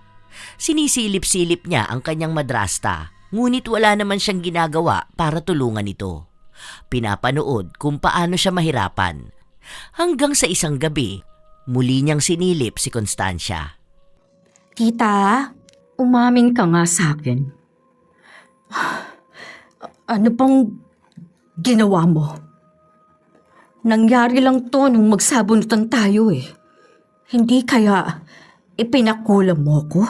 Sinisilip-silip niya ang kanyang madrasta, ngunit wala naman siyang ginagawa para tulungan ito. Pinapanood kung paano siya mahirapan. Hanggang sa isang gabi, muli niyang sinilip si Constancia. Tita, umamin ka nga sa akin. Ano bang ginawa mo? Nangyari lang to nung magsabunutan tayo eh. Hindi kaya ipinakulam mo ko?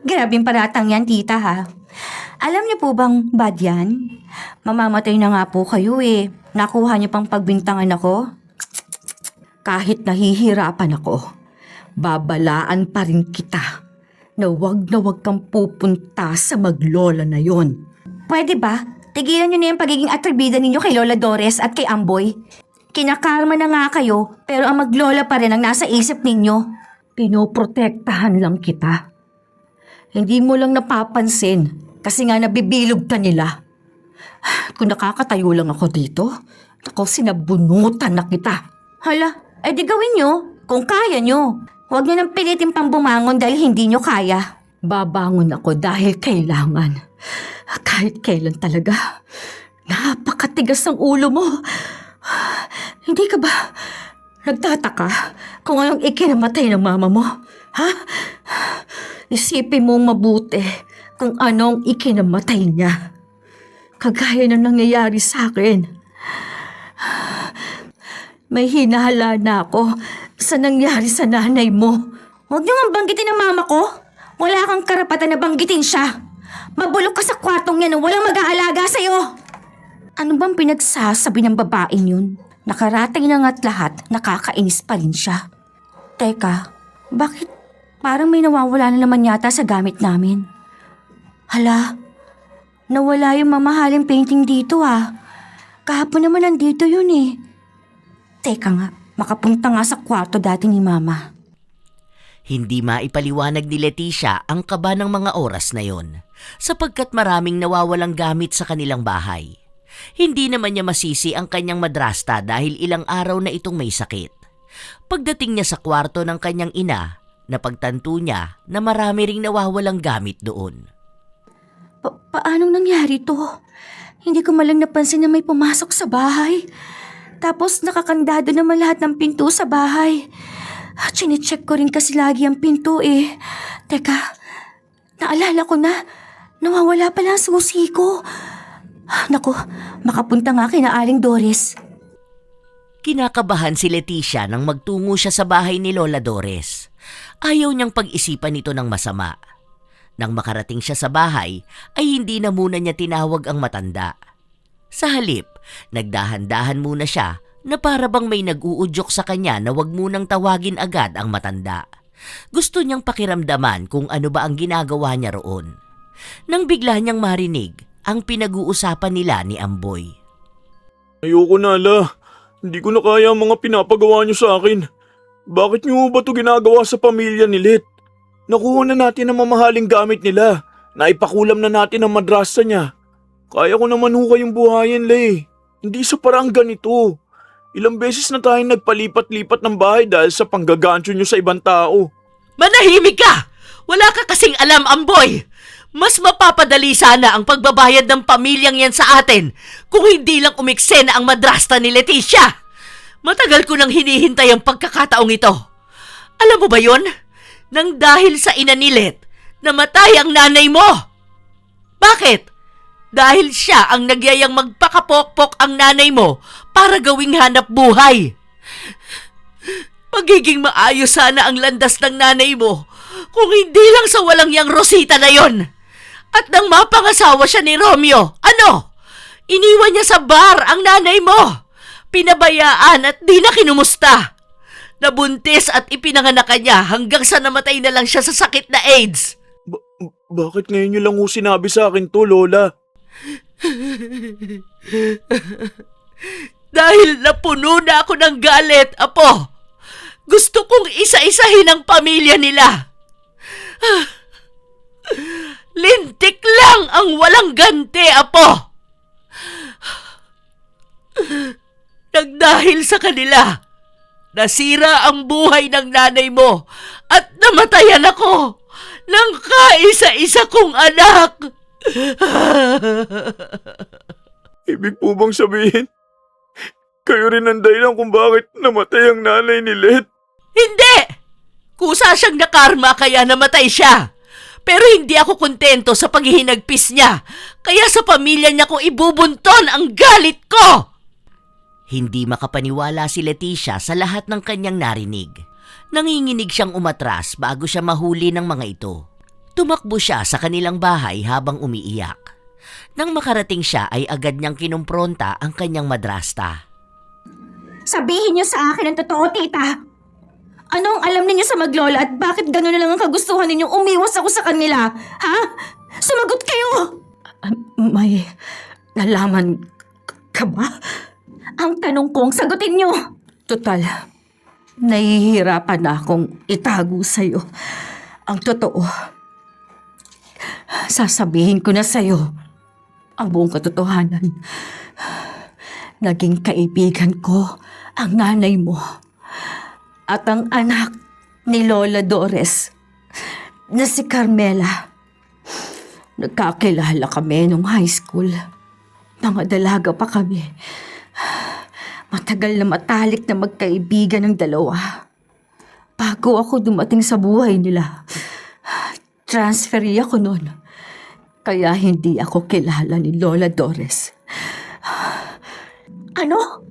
Grabing paratang yan, tita ha. Alam niyo po bang bad yan? Mamamatay na nga po kayo eh. Nakuha niyo pang pagbintangan ako? Kahit nahihirapan ako, babalaan pa rin kita na wag kang pupunta sa maglola na yon. Pwede ba? Tigilan niyo na yung pagiging atribida ninyo kay Lola Dores at kay Amboy. Kinakarma na nga kayo, pero ang maglola pa rin ang nasa isip ninyo. Pinoprotektahan lang kita. Hindi mo lang napapansin kasi nga nabibilog ka nila. Kung nakakatayo lang ako dito, ako sinabunutan na kita. Hala, di gawin niyo kung kaya niyo. Huwag niyo nang pilitin pang bumangon dahil hindi niyo kaya. Babangon ako dahil kailangan. Kahit kailan talaga. Napakatigas ang ulo mo. Hindi ka ba nagtataka kung anong ikinamatay ng mama mo? Ha? Isipin mong mabuti kung anong ikinamatay niya. Kagaya ng nangyayari sa akin. May hinala na ako sa nangyari sa nanay mo. Huwag niyo nga banggitin ang mama ko. Wala kang karapatan na banggitin siya. Mabulok ka sa kwartong yan na walang mag-aalaga sa'yo. Ano bang pinagsasabi ng babaeng yun? Nakarating na nga't lahat, nakakainis pa rin siya. Teka, bakit parang may nawawala na naman yata sa gamit namin? Hala, nawala yung mamahaling painting dito ah. Kahapon naman nandito yun eh. Teka nga, makapunta nga sa kwarto dati ni Mama. Hindi maipaliwanag ni Leticia ang kaba ng mga oras na yon, sapagkat maraming nawawalang gamit sa kanilang bahay. Hindi naman niya masisi ang kanyang madrasta dahil ilang araw na itong may sakit. Pagdating niya sa kwarto ng kanyang ina, napagtanto niya na marami ring nawawalang gamit doon. Paanong nangyari to? Hindi ko malang napansin na may pumasok sa bahay. Tapos nakakandado naman lahat ng pinto sa bahay. Chine-check ko rin kasi lagi ang pinto eh. Teka, naalala ko na, nawawala pala ang susi ko. Naku, makapunta nga kina Aling Doris. Kinakabahan si Leticia nang magtungo siya sa bahay ni Lola Dores. Ayaw niyang pag-isipan ito ng masama. Nang makarating siya sa bahay, ay hindi na muna niya tinawag ang matanda. Sa halip, nagdahan-dahan muna siya na para bang may nag-uudyok sa kanya na wag munang tawagin agad ang matanda. Gusto niyang pakiramdaman kung ano ba ang ginagawa niya roon. Nang bigla niyang marinig ang pinag-uusapan nila ni Amboy. Ayoko na, La. Hindi ko na kaya ang mga pinapagawa niyo sa akin. Bakit niyo ba ito ginagawa sa pamilya ni Lit? Nakuha na natin ang mamahaling gamit nila. Naipakulam na natin ang madrasa niya. Kaya ko naman ho kayong buhayin, La. Hindi sa parang ganito. Ilang beses na tayong nagpalipat-lipat ng bahay dahil sa panggagancho niyo sa ibang tao. Manahimik ka! Wala ka kasing alam, Amboy! Mas mapapadali sana ang pagbabayad ng pamilyang yan sa atin kung hindi lang umiksena ang madrasta ni Leticia. Matagal ko nang hinihintay ang pagkakataong ito. Alam mo ba yon? Nang dahil sa ina ni Let, namatay ang nanay mo. Bakit? Dahil siya ang nagyayang magpakapokpok ang nanay mo para gawing hanap buhay. Magiging maayos sana ang landas ng nanay mo kung hindi lang sa walang yang Rosita na yon. At nang mapangasawa siya ni Romeo, ano? Iniwan niya sa bar ang nanay mo. Pinabayaan at di na kinumusta. Nabuntis at ipinanganak niya hanggang sa namatay na lang siya sa sakit na AIDS. Bakit ngayon niyo lang ho sinabi sa akin to, Lola? Dahil napuno na ako ng galit, Apo. Gusto kong isa-isahin ang pamilya nila. Lintik lang ang walang ganti, Apo. Nagdahil sa kanila, nasira ang buhay ng nanay mo at namatayan ako ng kaisa-isa kong anak. Ibig po bang sabihin, kayo rin ang dahilan kung bakit namatay ang nanay ni Let? Hindi! Kusa siyang nakarma kaya namatay siya. Pero hindi ako kontento sa paghihinagpis niya. Kaya sa pamilya niya ko ibubunton ang galit ko! Hindi makapaniwala si Leticia sa lahat ng kanyang narinig. Nanginginig siyang umatras bago siya mahuli ng mga ito. Tumakbo siya sa kanilang bahay habang umiiyak. Nang makarating siya ay agad niyang kinumpronta ang kanyang madrasta. Sabihin niyo sa akin ang totoo, tita. Ano ang alam ninyo sa maglola at bakit gano'n na lang ang kagustuhan ninyong umiwas ako sa kanila? Ha? Sumagot kayo! May nalaman ka ba? Ang tanong kong sagutin niyo. Total, nahihirapan na akong itago sa'yo ang totoo. Sasabihin ko na sa'yo ang buong katotohanan. Naging kaibigan ko ang nanay mo at ang anak ni Lola Dores na si Carmela. Nagkakilala kami nung high school. Mga dalaga pa kami. Matagal na matalik na magkaibigan ng dalawa. Bago ako dumating sa buhay nila, transferi ako noon. Kaya hindi ako kilala ni Lola Dores. Ano?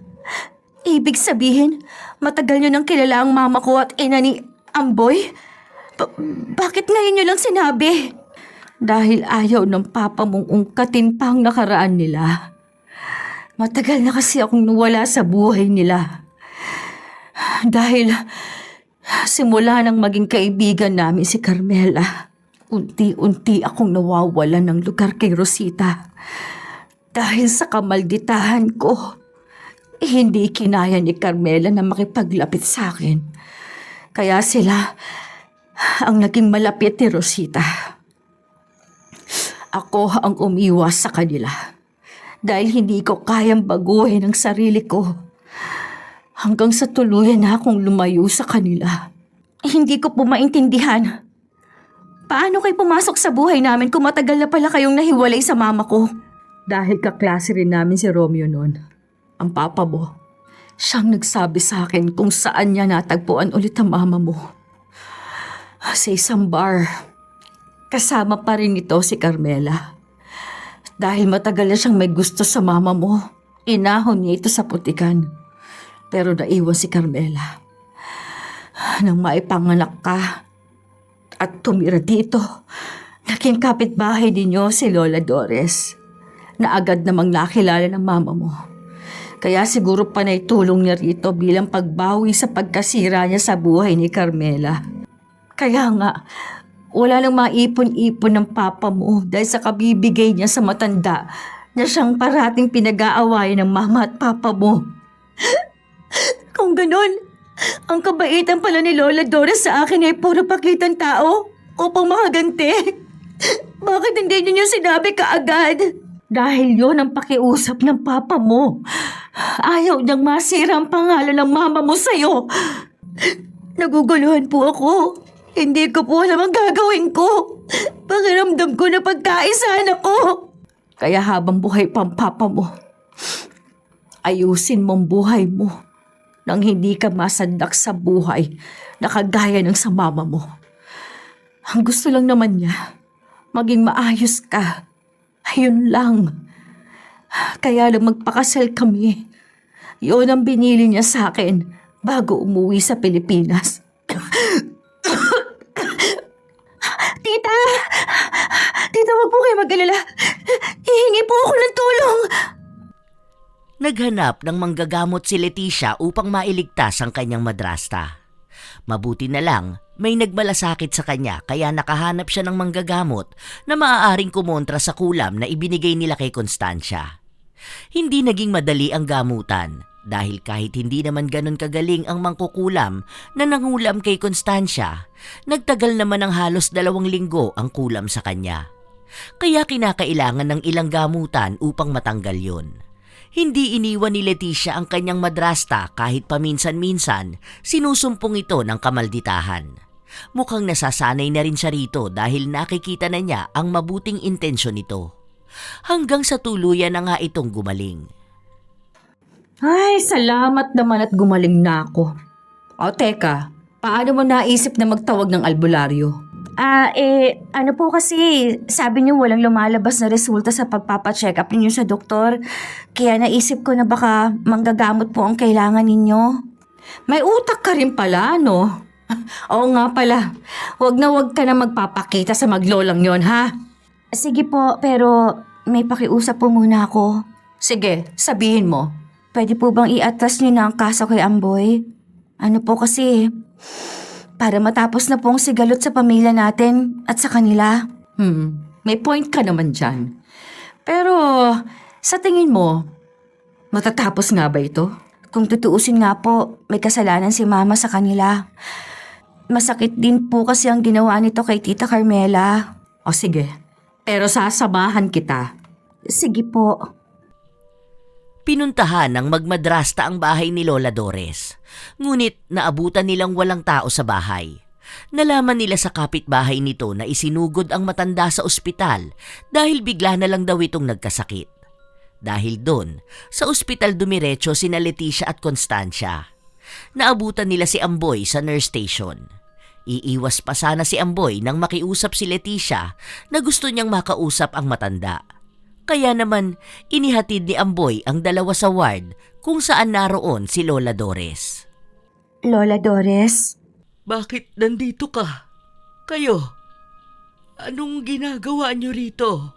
Ibig sabihin, matagal niyo nang kilala ang mama ko at ina ni Amboy? Bakit ngayon niyo lang sinabi? Dahil ayaw ng papa mong ungkatin pa ang nakaraan nila. Matagal na kasi akong nawala sa buhay nila. Dahil simula nang maging kaibigan namin si Carmela, unti-unti akong nawawala ng lugar kay Rosita. Dahil sa kamalditahan ko, hindi kinaya ni Carmela na makipaglapit sa akin. Kaya sila ang naging malapit ni Rosita. Ako ang umiwas sa kanila dahil hindi ko kayang baguhin ang sarili ko. Hanggang sa tuluyan na akong lumayo sa kanila. Hindi ko po maintindihan. Paano kayo pumasok sa buhay namin kung matagal na pala kayong nahiwalay sa mama ko? Dahil kaklase rin namin si Romeo noon. Ang papa mo, siyang nagsabi sa akin kung saan niya natagpuan ulit ang mama mo. Sa isang bar. Kasama pa rin ito si Carmela. Dahil matagal na siyang may gusto sa mama mo, inahon niya ito sa putikan. Pero naiwan si Carmela. Nang maipanganak ka at tumira dito, naging kapitbahay ninyo si Lola Dores na agad namang nakilala ng mama mo. Kaya siguro pa naitulong niya rito bilang pagbawi sa pagkasira niya sa buhay ni Carmela. Kaya nga, wala nang maipon-ipon ng papa mo dahil sa kabibigay niya sa matanda na siyang parating pinag-aawayan ng mama at papa mo. Kung ganun, ang kabaitan pala ni Lola Dora sa akin ay puro pakitang tao upang makaganti. Bakit hindi niyo sinabi kaagad? Dahil yon ang pakiusap ng papa mo. Ayaw niyang masira ang pangalan ng mama mo sa'yo. Naguguluhan po ako. Hindi ko po alam ang gagawin ko. Pakiramdam ko na pagkaisahan ako. Kaya habang buhay pa ang papa mo, ayusin mong buhay mo nang hindi ka masandak sa buhay na kagaya ng sa mama mo. Ang gusto lang naman niya, maging maayos ka. Ayun lang. Kaya lang magpakasal kami. Yun ang binili niya sa akin bago umuwi sa Pilipinas. Tita! Tita, wag po kayo mag-alala. Hihingi po ako ng tulong. Naghanap ng manggagamot si Leticia upang mailigtas ang kanyang madrasta. Mabuti na lang, may nagmalasakit sa kanya kaya nakahanap siya ng manggagamot na maaaring kumontra sa kulam na ibinigay nila kay Constancia. Hindi naging madali ang gamutan dahil kahit hindi naman ganun kagaling ang mangkukulam na nangulam kay Constancia, nagtagal naman ng halos 2 linggo ang kulam sa kanya. Kaya kinakailangan ng ilang gamutan upang matanggal yun. Hindi iniwan ni Leticia ang kanyang madrasta kahit paminsan-minsan sinusumpong ito ng kamalditahan. Mukhang nasasanay na rin siya rito dahil nakikita na niya ang mabuting intensyon nito. Hanggang sa tuluyan na nga itong gumaling. Ay, salamat naman at gumaling na ako. O teka, paano mo naisip na magtawag ng albularyo? Ano po kasi, sabi niyo walang lumalabas na resulta sa pagpapacheck up ninyo sa doktor. Kaya naisip ko na baka manggagamot po ang kailangan ninyo. May utak ka rin pala, no? Oo nga pala, wag ka na magpapakita sa maglolang yon, ha? Sige po, pero may pakiusap po muna ako. Sige, sabihin mo. Pwede po bang i-atras niyo na ang kaso kay Amboy? Ano po kasi, para matapos na pong sigalot sa pamilya natin at sa kanila. May point ka naman dyan. Pero, sa tingin mo, matatapos nga ba ito? Kung tutuusin nga po, may kasalanan si Mama sa kanila. Masakit din po kasi ang ginawa nito kay Tita Carmela. O sige, pero sasamahan kita. Sige po. Pinuntahan ng magmadrasta ang bahay ni Lola Dores. Ngunit naabutan nilang walang tao sa bahay. Nalaman nila sa kapitbahay nito na isinugod ang matanda sa ospital dahil bigla na lang daw itong nagkasakit. Dahil doon, sa ospital dumiretso sina Leticia at Constancia. Naabutan nila si Amboy sa nurse station. Iiwas pa sana si Amboy nang makiusap si Leticia na gusto niyang makausap ang matanda. Kaya naman, inihatid ni Amboy ang 2 sa ward kung saan naroon si Lola Dores. Lola Dores? Bakit nandito ka? Kayo? Anong ginagawa niyo rito?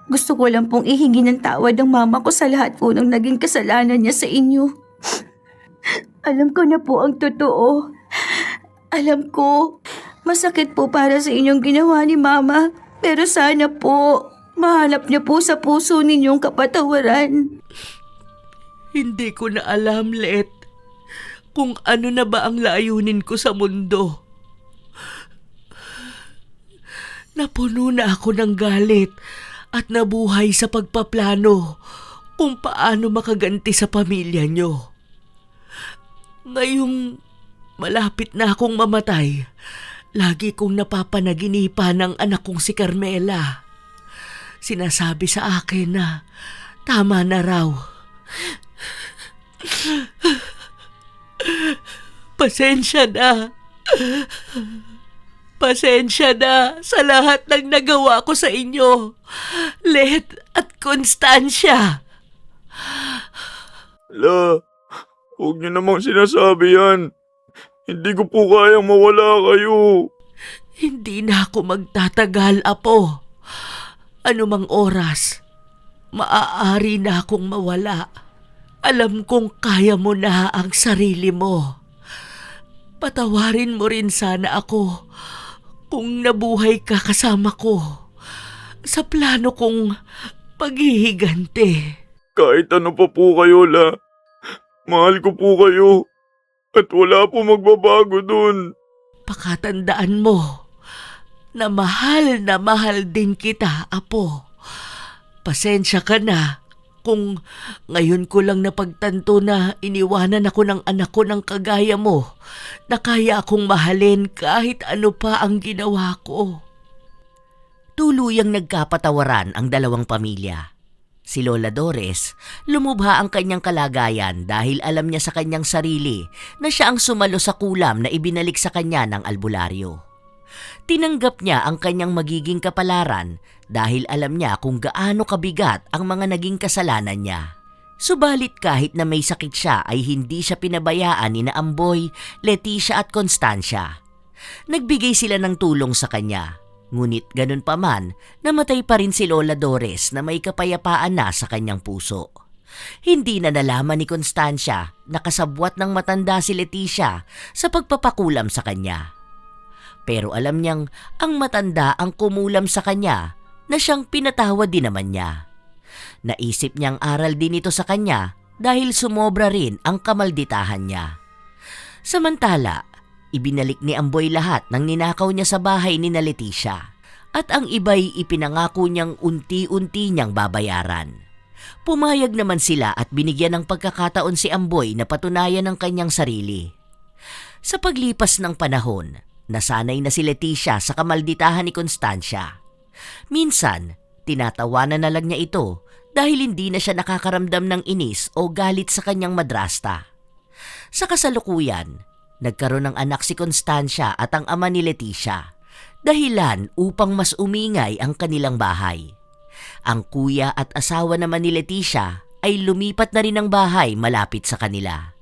Gusto ko lang pong ihingi ng tawad ng mama ko sa lahat po ng naging kasalanan niya sa inyo. Alam ko na po ang totoo. Alam ko, masakit po para sa inyong ginawa ni mama. Pero sana po, mahanap niyo po sa puso ninyong kapatawaran. Hindi ko na alam, Let, kung ano na ba ang layunin ko sa mundo. Napuno na ako ng galit at nabuhay sa pagpaplano kung paano makaganti sa pamilya nyo. Ngayong malapit na akong mamatay, lagi kong napapanaginipan ng anak kong si Carmela. Sinasabi sa akin na tama na raw. Pasensya na. Pasensya na sa lahat ng nagawa ko sa inyo, Let at Constancia. La, huwag niyo namang sinasabi yan. Hindi ko po kayang mawala kayo. Hindi na ako magtatagal, Apo. Anumang oras, maaari na akong mawala. Alam kong kaya mo na ang sarili mo. Patawarin mo rin sana ako kung nabuhay ka kasama ko sa plano kong paghihigante. Kahit ano pa po kayo, La. Mahal ko po kayo. At wala po magbabago dun. Pakatandaan mo na mahal din kita, Apo. Pasensya ka na kung ngayon ko lang napagtanto na iniwanan ako ng anak ko ng kagaya mo na kaya akong mahalin kahit ano pa ang ginawa ko. Tuluyang nagkapatawaran ang 2 pamilya. Si Lola Dores, lumubha ang kanyang kalagayan dahil alam niya sa kanyang sarili na siya ang sumalo sa kulam na ibinalik sa kanya ng albularyo. Tinanggap niya ang kanyang magiging kapalaran dahil alam niya kung gaano kabigat ang mga naging kasalanan niya. Subalit kahit na may sakit siya ay hindi siya pinabayaan ni na Amboy, Leticia at Constancia. Nagbigay sila ng tulong sa kanya. Ngunit ganun pa man, namatay pa rin si Lola Dores na may kapayapaan na sa kanyang puso. Hindi na nalaman ni Constancia na kasabwat ng matanda si Leticia sa pagpapakulam sa kanya. Pero alam niyang ang matanda ang kumulam sa kanya na siyang pinatawad din naman niya. Naisip niyang aral din ito sa kanya dahil sumobra rin ang kamalditahan niya. Samantala, ibinalik ni Amboy lahat ng ninakaw niya sa bahay ni na Leticia at ang iba'y ipinangako niyang unti-unti niyang babayaran. Pumayag naman sila at binigyan ng pagkakataon si Amboy na patunayan ang kanyang sarili. Sa paglipas ng panahon, nasanay na si Leticia sa kamalditahan ni Constancia. Minsan, tinatawanan na lang niya ito dahil hindi na siya nakakaramdam ng inis o galit sa kanyang madrasta. Sa kasalukuyan, nagkaroon ng anak si Constancia at ang ama ni Leticia, dahilan upang mas umingay ang kanilang bahay. Ang kuya at asawa naman ni Leticia ay lumipat na rin ng bahay malapit sa kanila.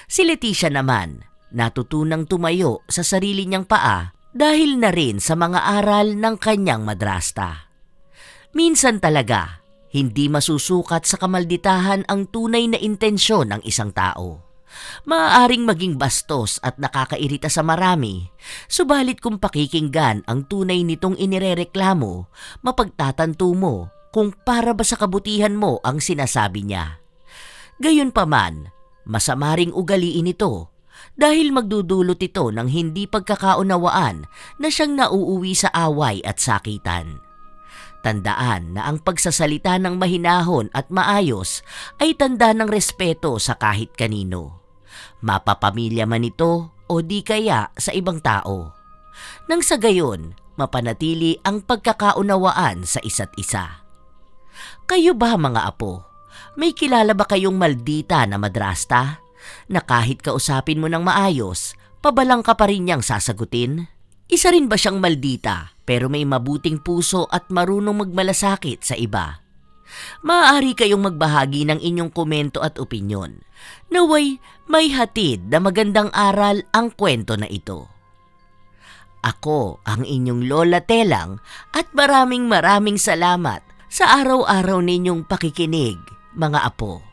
Si Leticia naman, natutunang tumayo sa sarili niyang paa dahil na rin sa mga aral ng kanyang madrasta. Minsan talaga, hindi masusukat sa kamalditahan ang tunay na intensyon ng isang tao. Maaaring maging bastos at nakakairita sa marami, subalit kung pakikinggan ang tunay nitong inirereklamo, mapagtatanto mo kung para ba sa kabutihan mo ang sinasabi niya. Gayunpaman, masama ring ugaliin ito dahil magdudulot ito ng hindi pagkakaunawaan na siyang nauuwi sa away at sakitan. Tandaan na ang pagsasalita ng mahinahon at maayos ay tanda ng respeto sa kahit kanino. Mapapamilya man ito o di kaya sa ibang tao. Nang sa gayon, mapanatili ang pagkakaunawaan sa isa't isa. Kayo ba mga apo? May kilala ba kayong maldita na madrasta? Na kahit kausapin mo ng maayos, pabalang ka pa rin niyang sasagutin? Isa rin ba siyang maldita pero may mabuting puso at marunong magmalasakit sa iba? Maaari kayong magbahagi ng inyong komento at opinyon. Naway may hatid na magandang aral ang kwento na ito. Ako ang inyong Lola Telang at maraming salamat sa araw-araw ninyong pakikinig, mga apo.